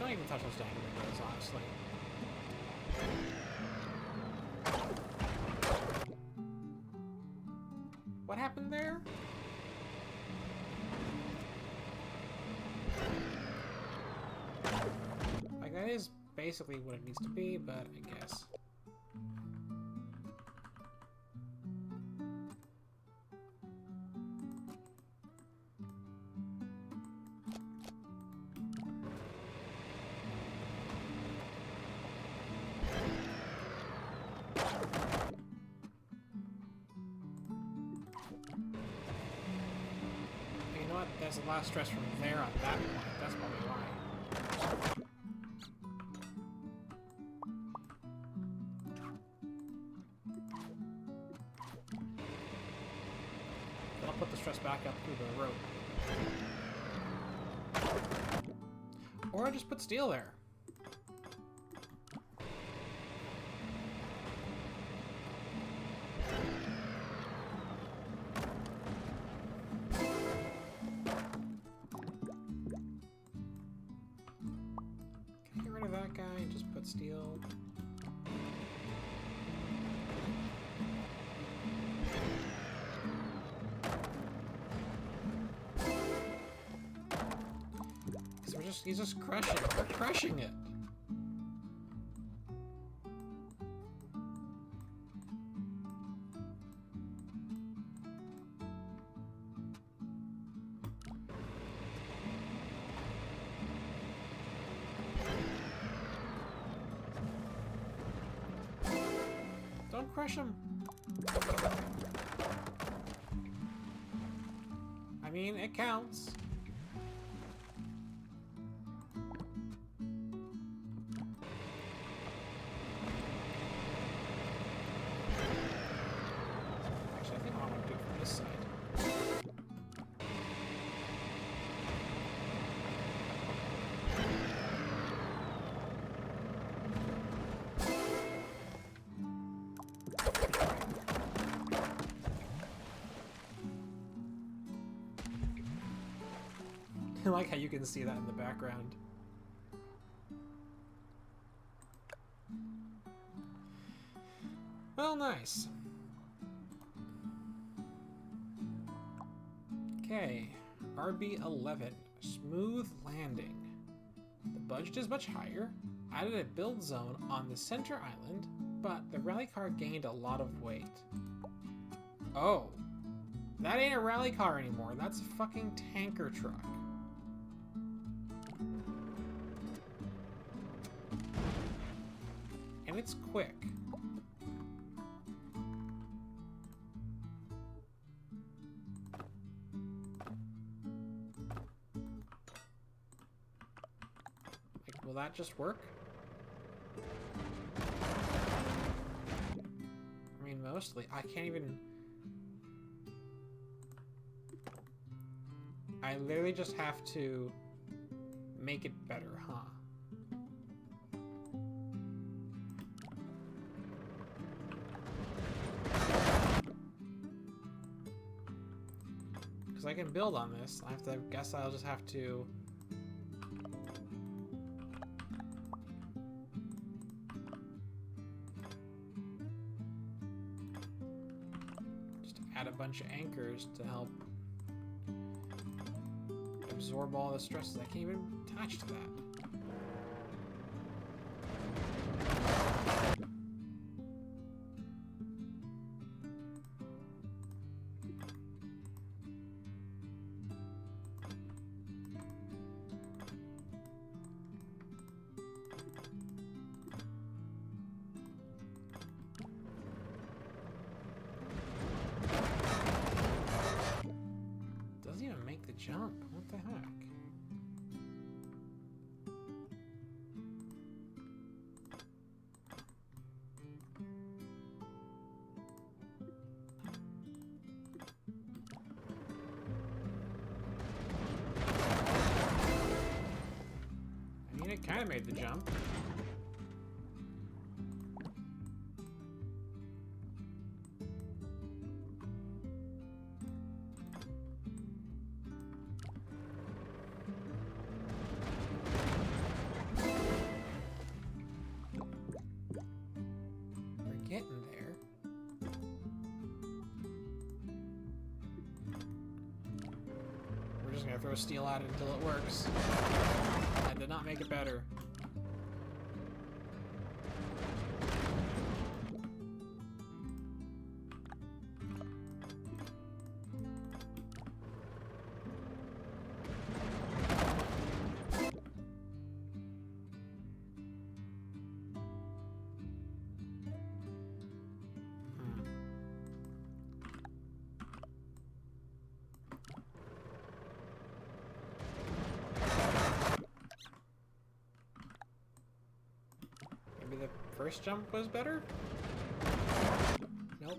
Don't even touch those dang windows, honestly. What happened there? Like, that is basically what it needs to be, but I guess. There's a lot of stress from there on that point. That's probably why. I'll put the stress back up through the rope. Or I just put steel there. That guy and just put steel. He's just crushing it. We're crushing it. Don't crush him. I mean, it counts. Actually, I think I want to do it from this side. I like how you can see that in the background. Well, nice. Okay, RB11, smooth landing. The budget is much higher. Added a build zone on the center island, but the rally car gained a lot of weight. Oh, that ain't a rally car anymore. That's a fucking tanker truck. And it's quick. Like, will that just work? mostly. I can't even... I literally just have to make it better, huh? Because I can build on this. I guess I'll just have to... add a bunch of anchors to help absorb all the stresses. I can't even attach to that. Jump? What the heck? I mean, it kind of made the jump. Getting there. We're just gonna throw steel at it until it works. That did not make it better. Maybe the first jump was better? Nope.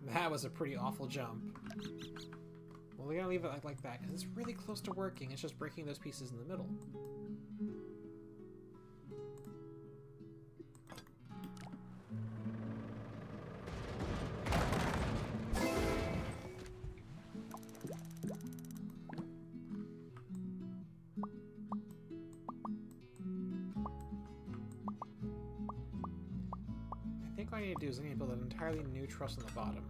That was a pretty awful jump. Well, we gotta leave it like that, because it's really close to working. It's just breaking those pieces in the middle. I think what I need to do is I need to build an entirely new truss on the bottom.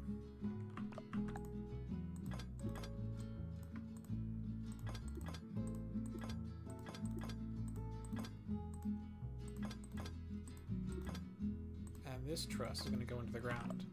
And this truss is going to go into the ground.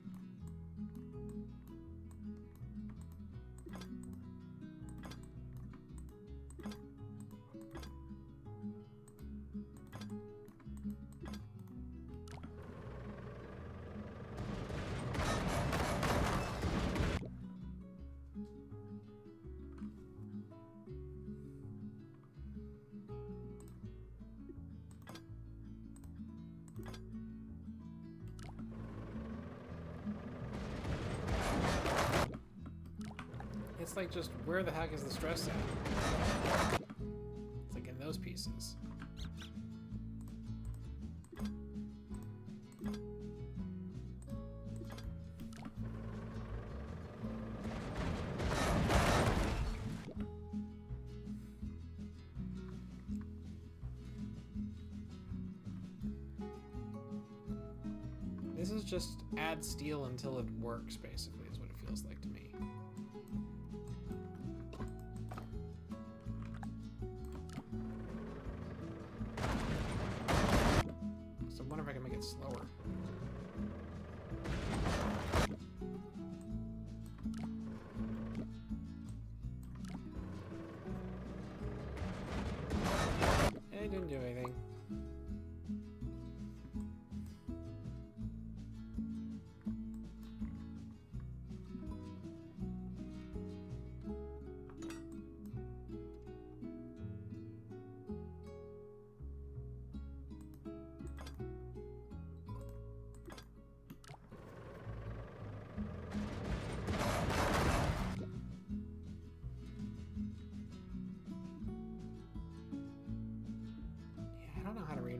It's like, just where the heck is the stress at? It's like in those pieces. This is just add steel until it works, basically, is what it feels like to me. So I wonder if I can make it slower. It didn't do anything.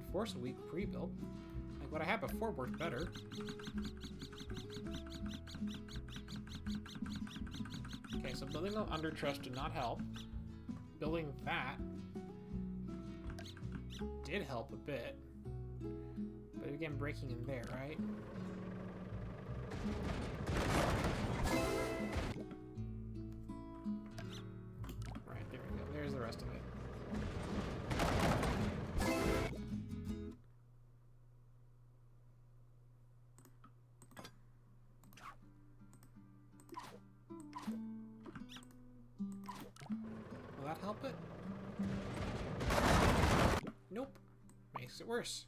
Reinforced weak pre-built. Like what I had before worked better. Okay, so building the under truss did not help. Building that did help a bit. But again, breaking in there, right? Right, there we go. There's the rest of it. Will that help it? Nope. Makes it worse.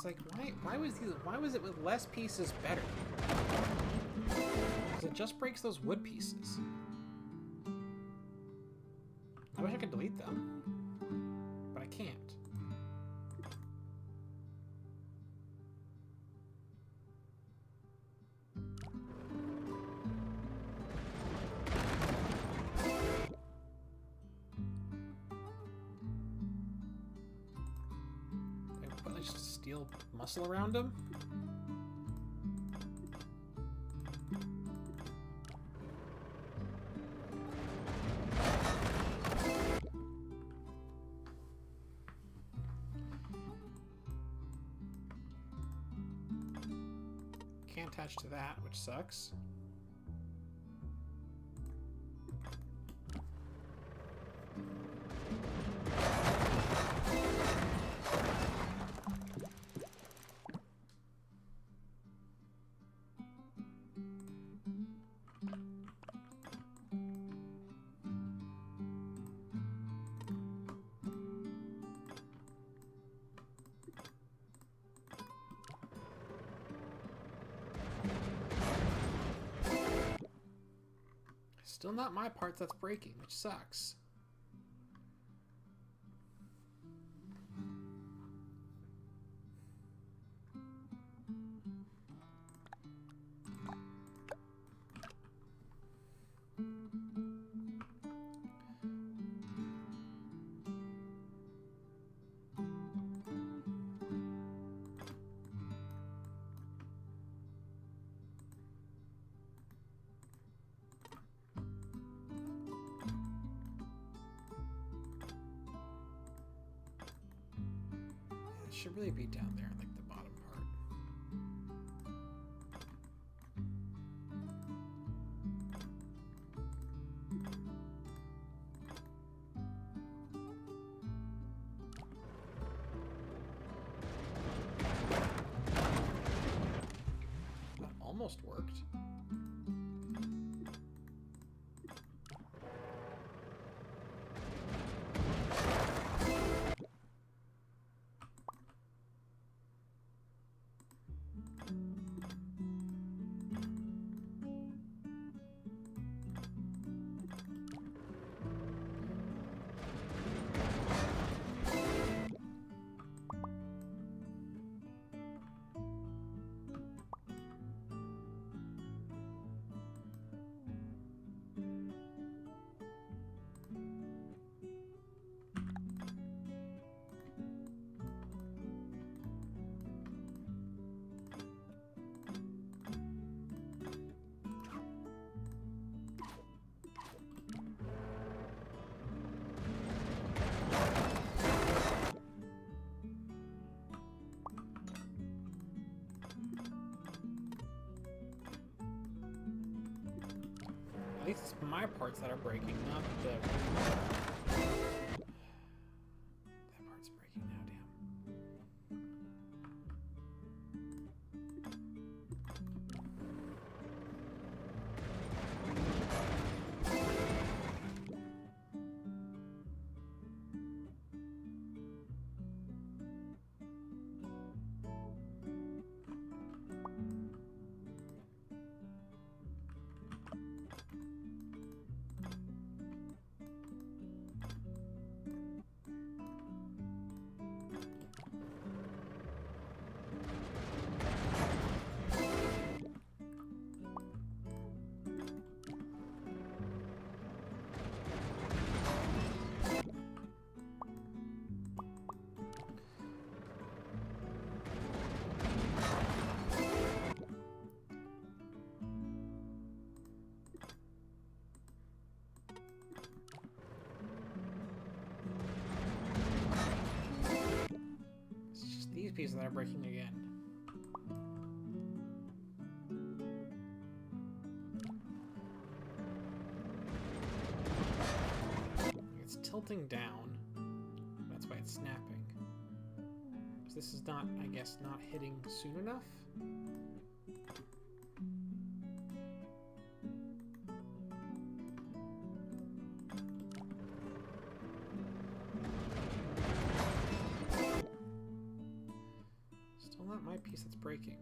Like, why was it with less pieces better? Because it just breaks those wood pieces. I wish I could delete them, but I can't. Just steel muscle around him. Can't attach to that, which sucks. Still not my parts that's breaking, which sucks. Should really be down there, like the bottom part. That almost worked. At least it's my parts that are breaking, not the... That part's breaking now, damn. pieces that are breaking again. It's tilting down. That's why it's snapping. So this is not, I guess, not hitting soon enough. Still not my piece that's breaking.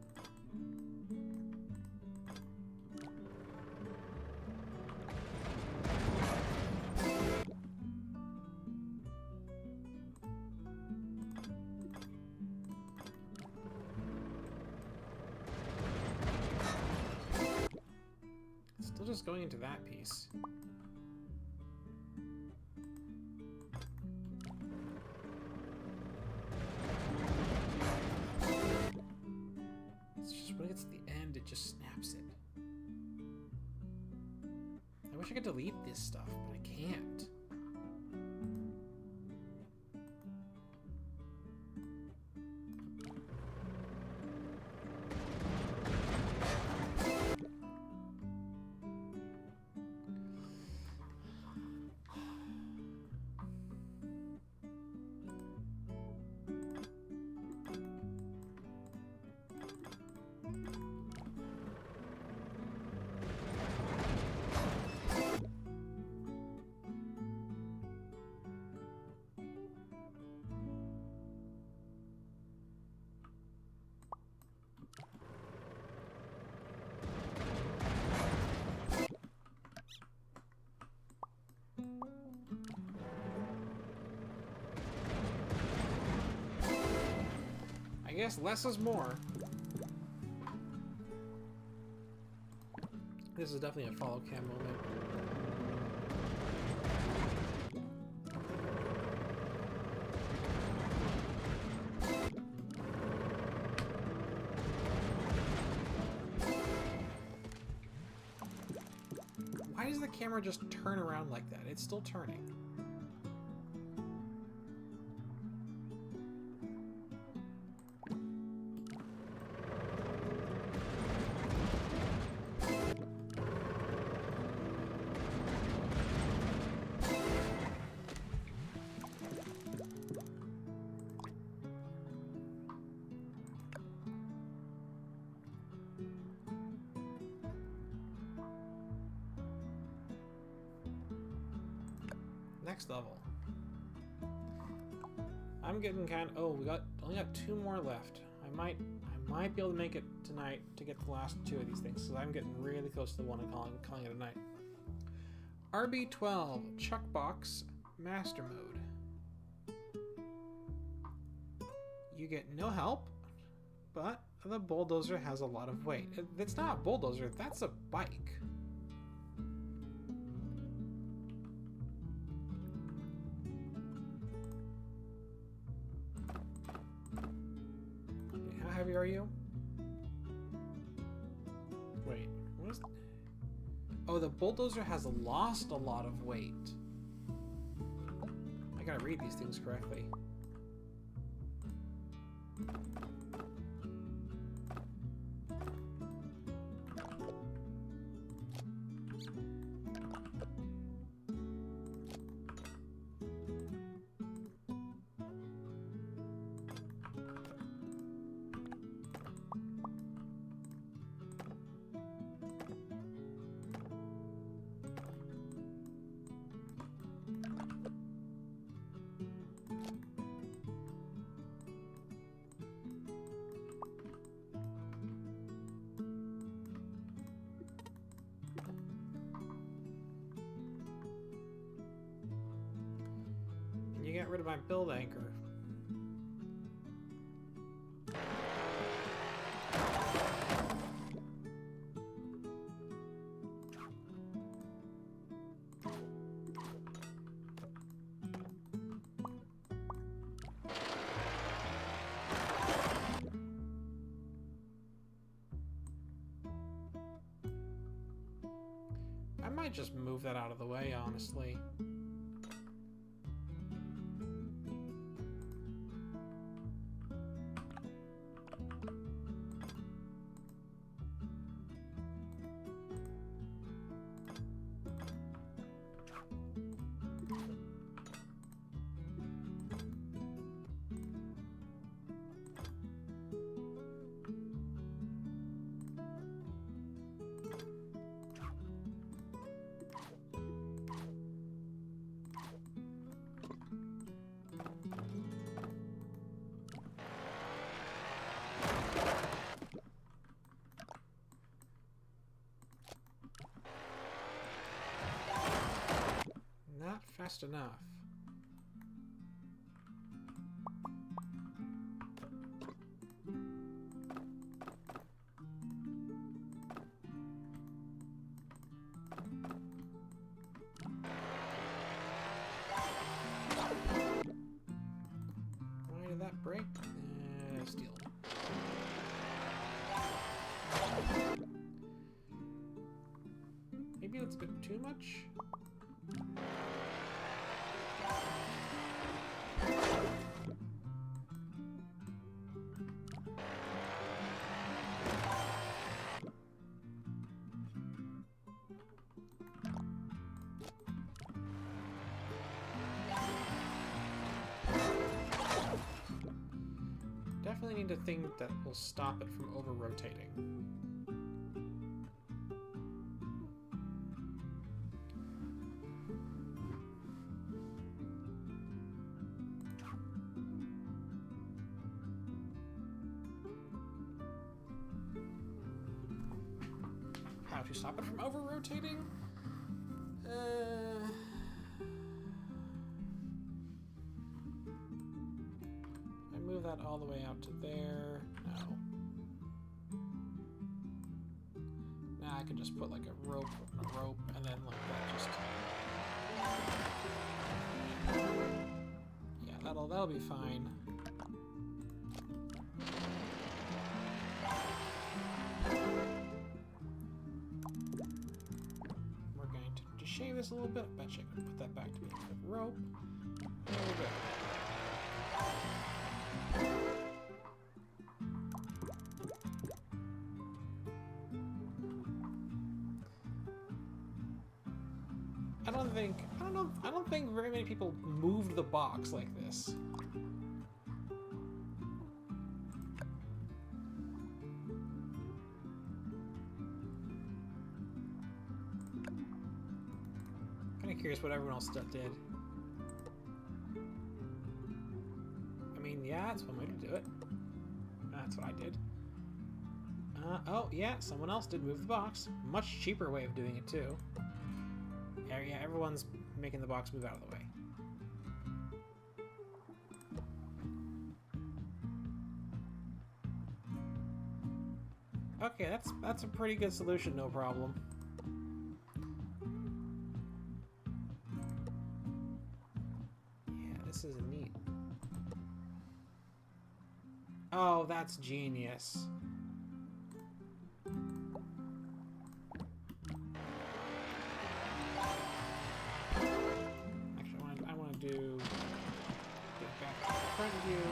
Still just going into that piece. It's just when it gets to the end, it just snaps it. I wish I could delete this stuff, but I can't. I guess less is more. This is definitely a follow cam moment. Why does the camera just turn around like that? It's still turning. Next level. I'm getting kind of, oh, we only got 2 more left. I might be able to make it tonight to get the last 2 of these things, so I'm getting really close to the one and calling it a night. RB12 Chuckbox Master Mode. You get no help, but the bulldozer has a lot of weight. It's not a bulldozer, that's a bike. How heavy are you? Wait, what is... Oh, the bulldozer has lost a lot of weight. I gotta read these things correctly. You get rid of my build anchor. I might just move that out of the way, honestly. Fast enough. Why did that break? Steel. Maybe that's a bit too much? Definitely need a thing that will stop it from over-rotating. How to stop it from over-rotating? Move that all the way out to there. No. Now I can just put like a rope and then like that just... Yeah, that'll be fine. We're going to shave this a little bit. Bet you I can put that back to being a rope. There we go. I don't think very many people moved the box like this. Kind of curious what everyone else did. I mean, yeah, that's one way to do it. That's what I did. Oh, yeah, someone else did move the box. Much cheaper way of doing it, too. Yeah, everyone's making the box move out of the way. Okay, that's a pretty good solution, no problem. Yeah, this is neat. Oh, that's genius. Do get back to the front view.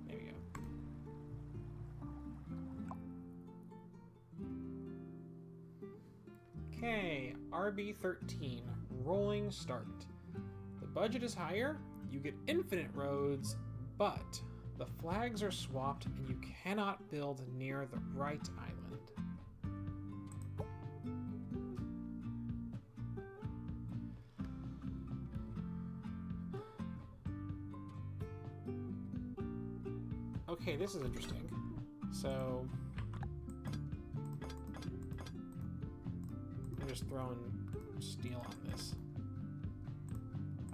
There we go. Okay, RB13, rolling start. The budget is higher, you get infinite roads, but the flags are swapped and you cannot build near the right island. Okay, this is interesting. So I'm just throwing steel on this.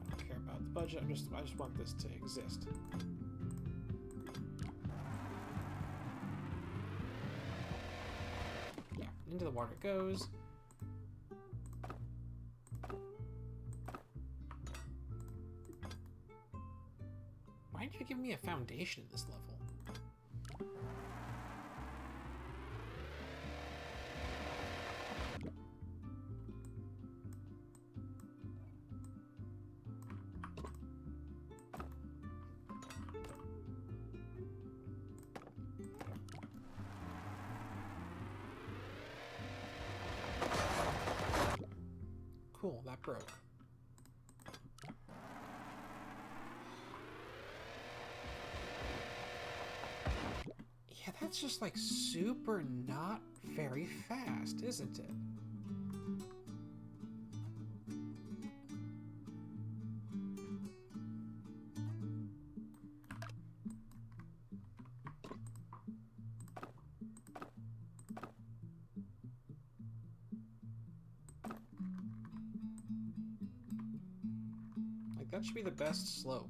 I don't care about the budget, I just want this to exist. Into the water it goes. Why did you give me a foundation in this level? Cool, that broke. Yeah, that's just like super not very fast, isn't it? that should be the best slope.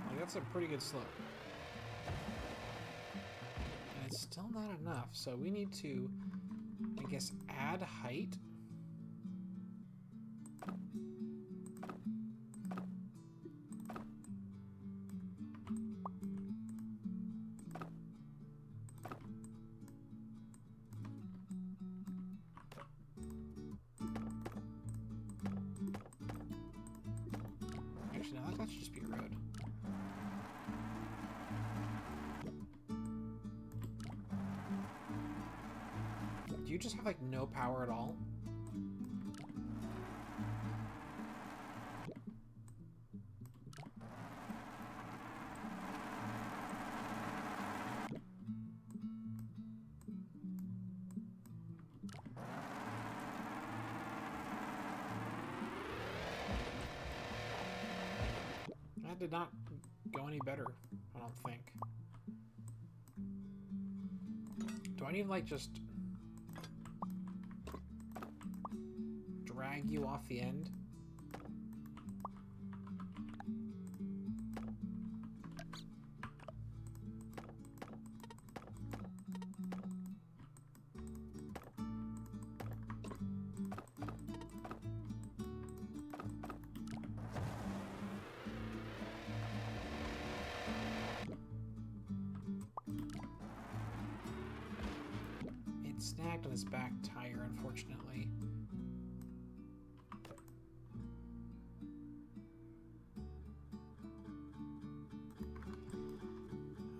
Like, that's a pretty good slope. And it's still not enough, so we need to, I guess, add height. Actually, no, that should just be a road. Do you just have, like, no power at all? That did not go any better, I don't think. Do I need to, like, just drag you off the end? It snagged on his back tire, unfortunately.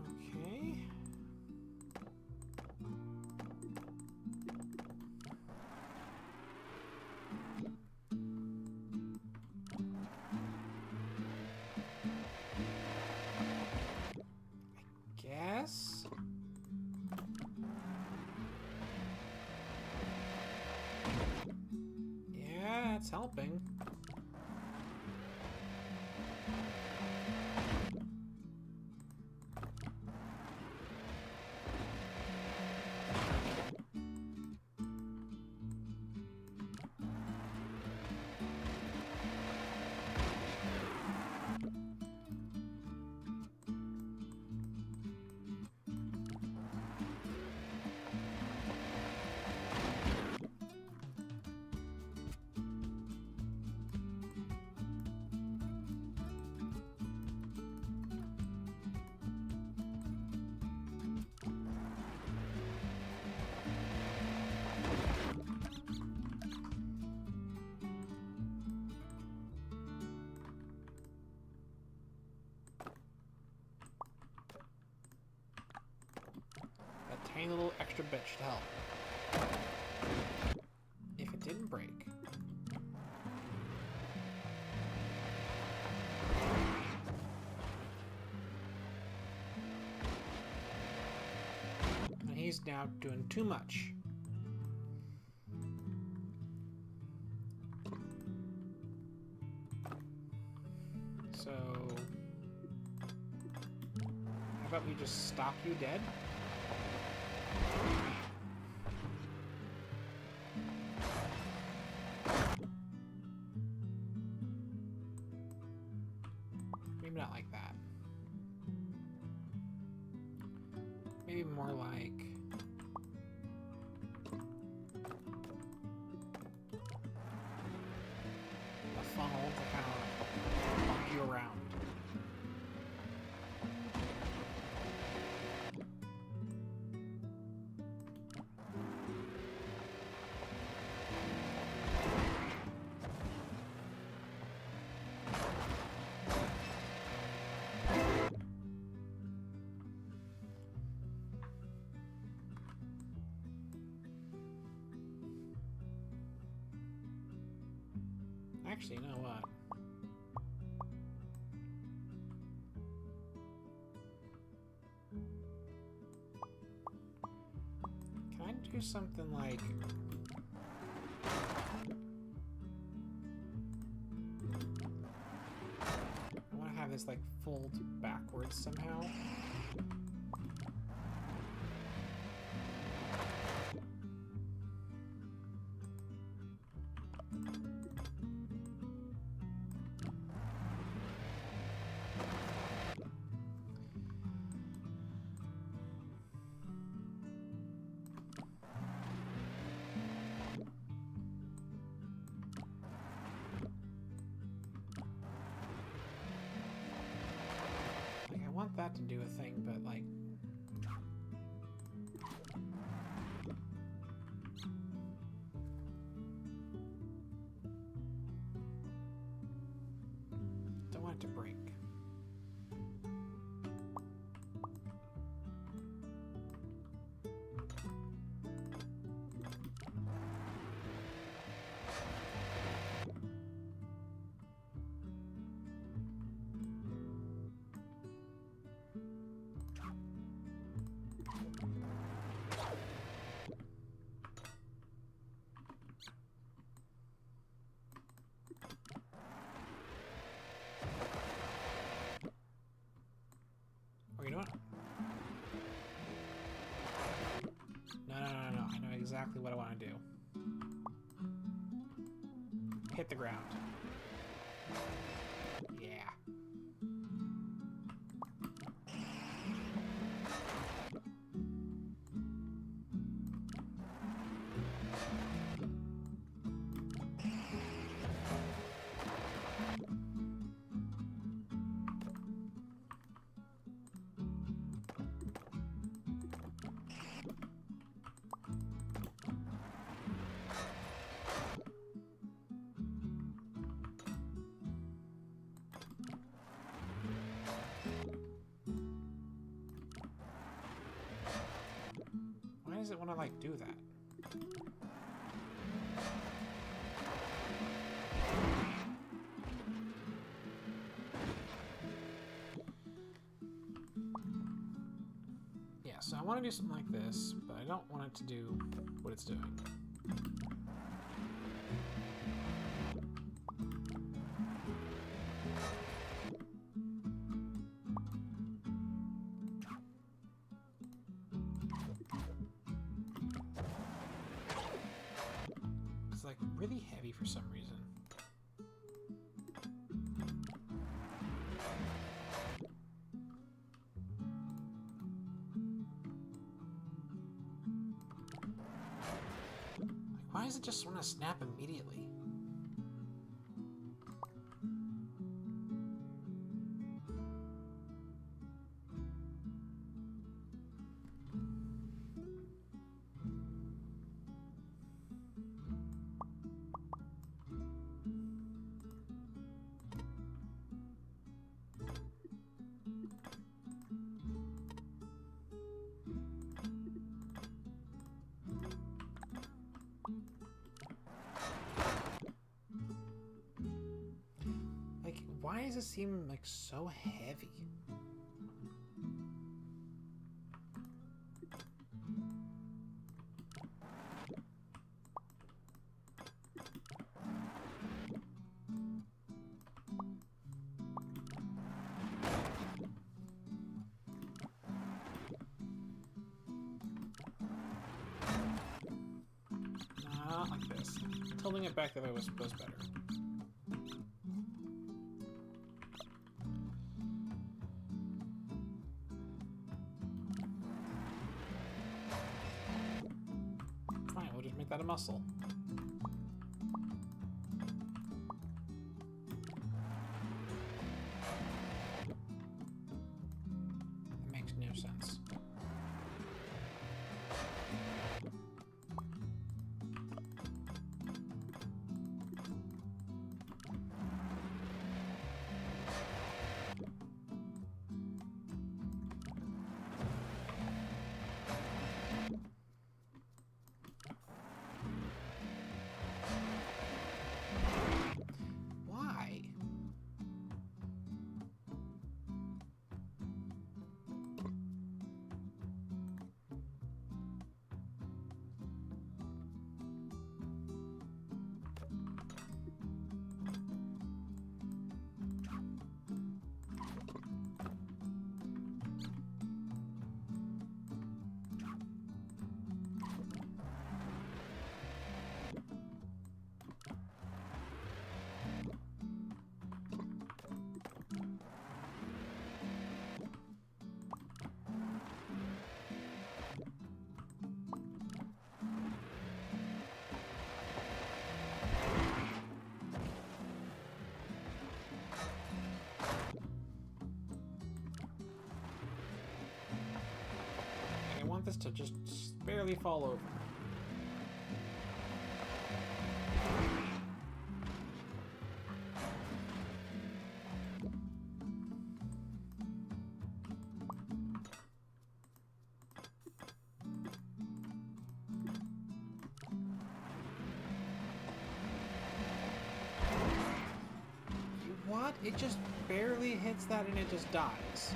Okay. I guess. Yeah, it's helping. That tiny little extra bit should help. If it didn't break. And he's now doing too much. So, how about we just stop you dead? Maybe not like that. Maybe more like... a funnel to kind of bump you around. Actually, you know what? Can I do something like... I want to have this, like, fold backwards somehow. that to do a thing, but like... Don't want it to break. You know what? No. I know exactly what I want to do. Hit the ground. Yeah. Why does it want to, like, do that? Yeah, so I want to do something like this, but I don't want it to do what it's doing. Like really heavy for some reason. Like, why does it just want to snap immediately? Why does it seem like so heavy? Not like this. Tilting it back the other way was better. Make that a muscle. That makes no sense. this to just barely fall over. What? It just barely hits that and it just dies.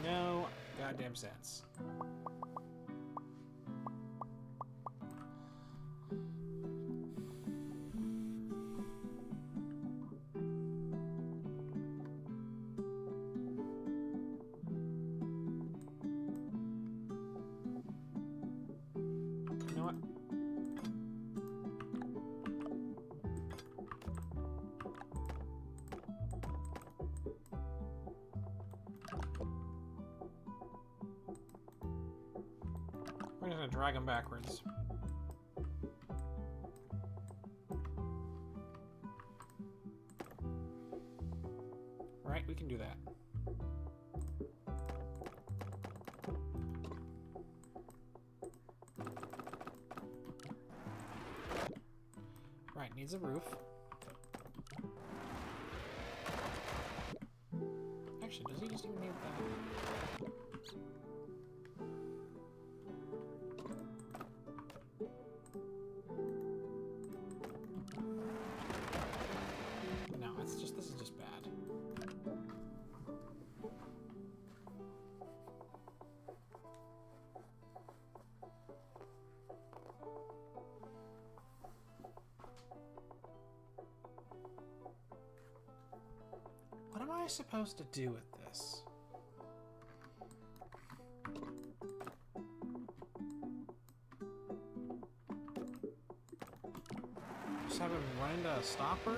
No goddamn sense. You know what? We're just gonna drag him backwards. Right, we can do that. Right, needs a roof. Actually, does he just even need that? No, it's just, this is just bad. What am I supposed to do with this? Just have him run into a stopper?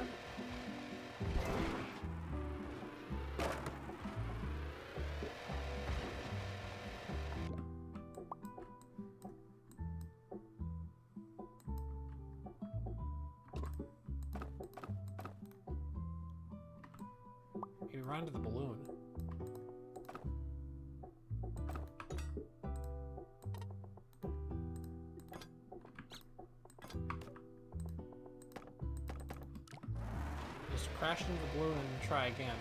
Maybe run to the balloon. Just crash into the balloon and try again.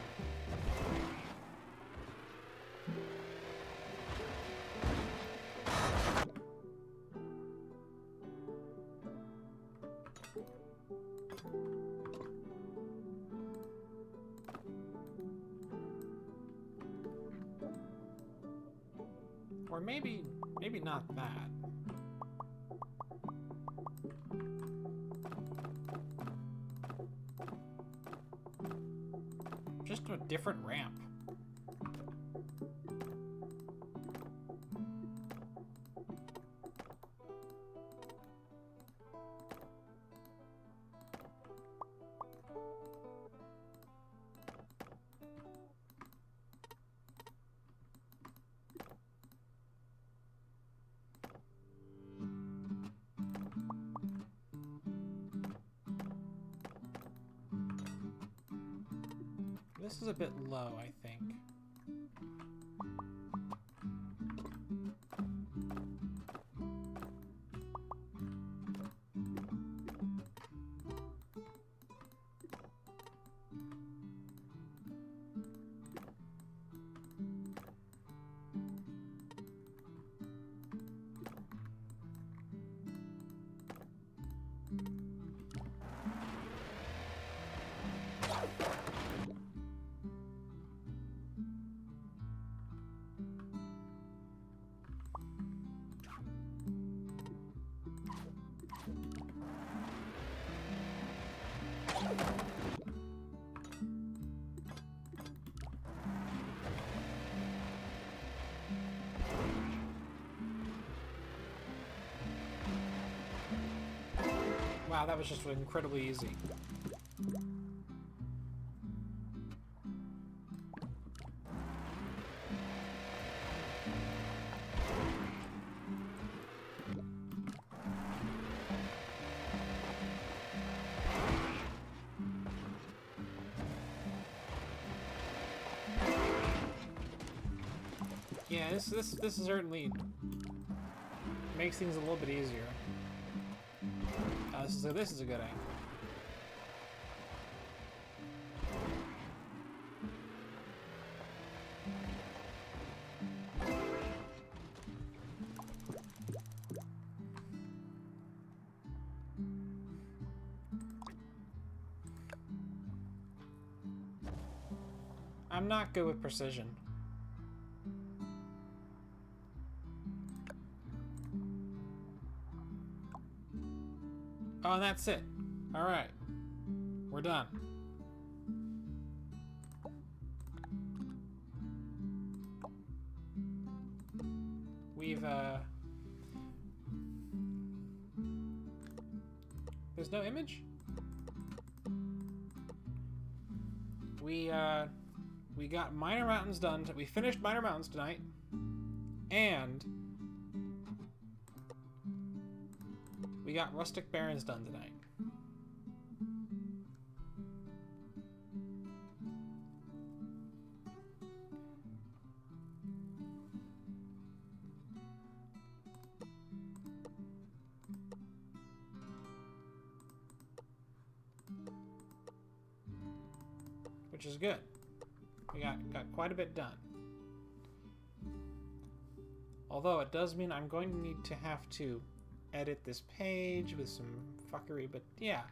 Or maybe not that. Just a different ramp. This is a bit low, I think. Wow, that was just incredibly easy. Yeah, this certainly makes things a little bit easier. This is a good angle. I'm not good with precision. Oh, and that's it. Alright. We're done. We've, there's no image? We got Minor Mountains done. We finished Minor Mountains tonight. And we got Rustic Barrens done tonight. Which is good. We got quite a bit done. Although it does mean I'm going to need to have to edit this page with some fuckery, but yeah.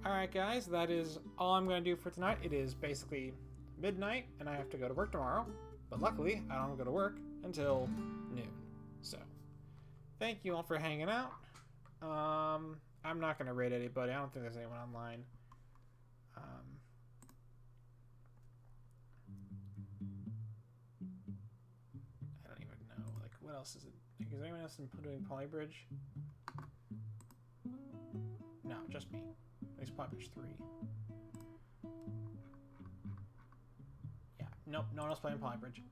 Alright guys, that is all I'm going to do for tonight. It is basically midnight and I have to go to work tomorrow, but luckily I don't go to work until noon. So, thank you all for hanging out. I'm not going to raid anybody. I don't think there's anyone online. I don't even know. Like, what else is it? Like, is anyone else doing Polybridge? No, just me. At least Polybridge 3. Yeah, nope, no one else playing Polybridge.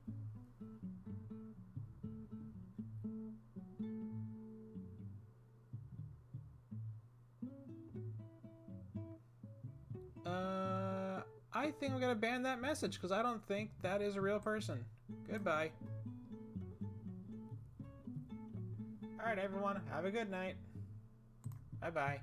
I think I'm gonna ban that message because I don't think that is a real person. Goodbye. Alright everyone, have a good night. Bye-bye.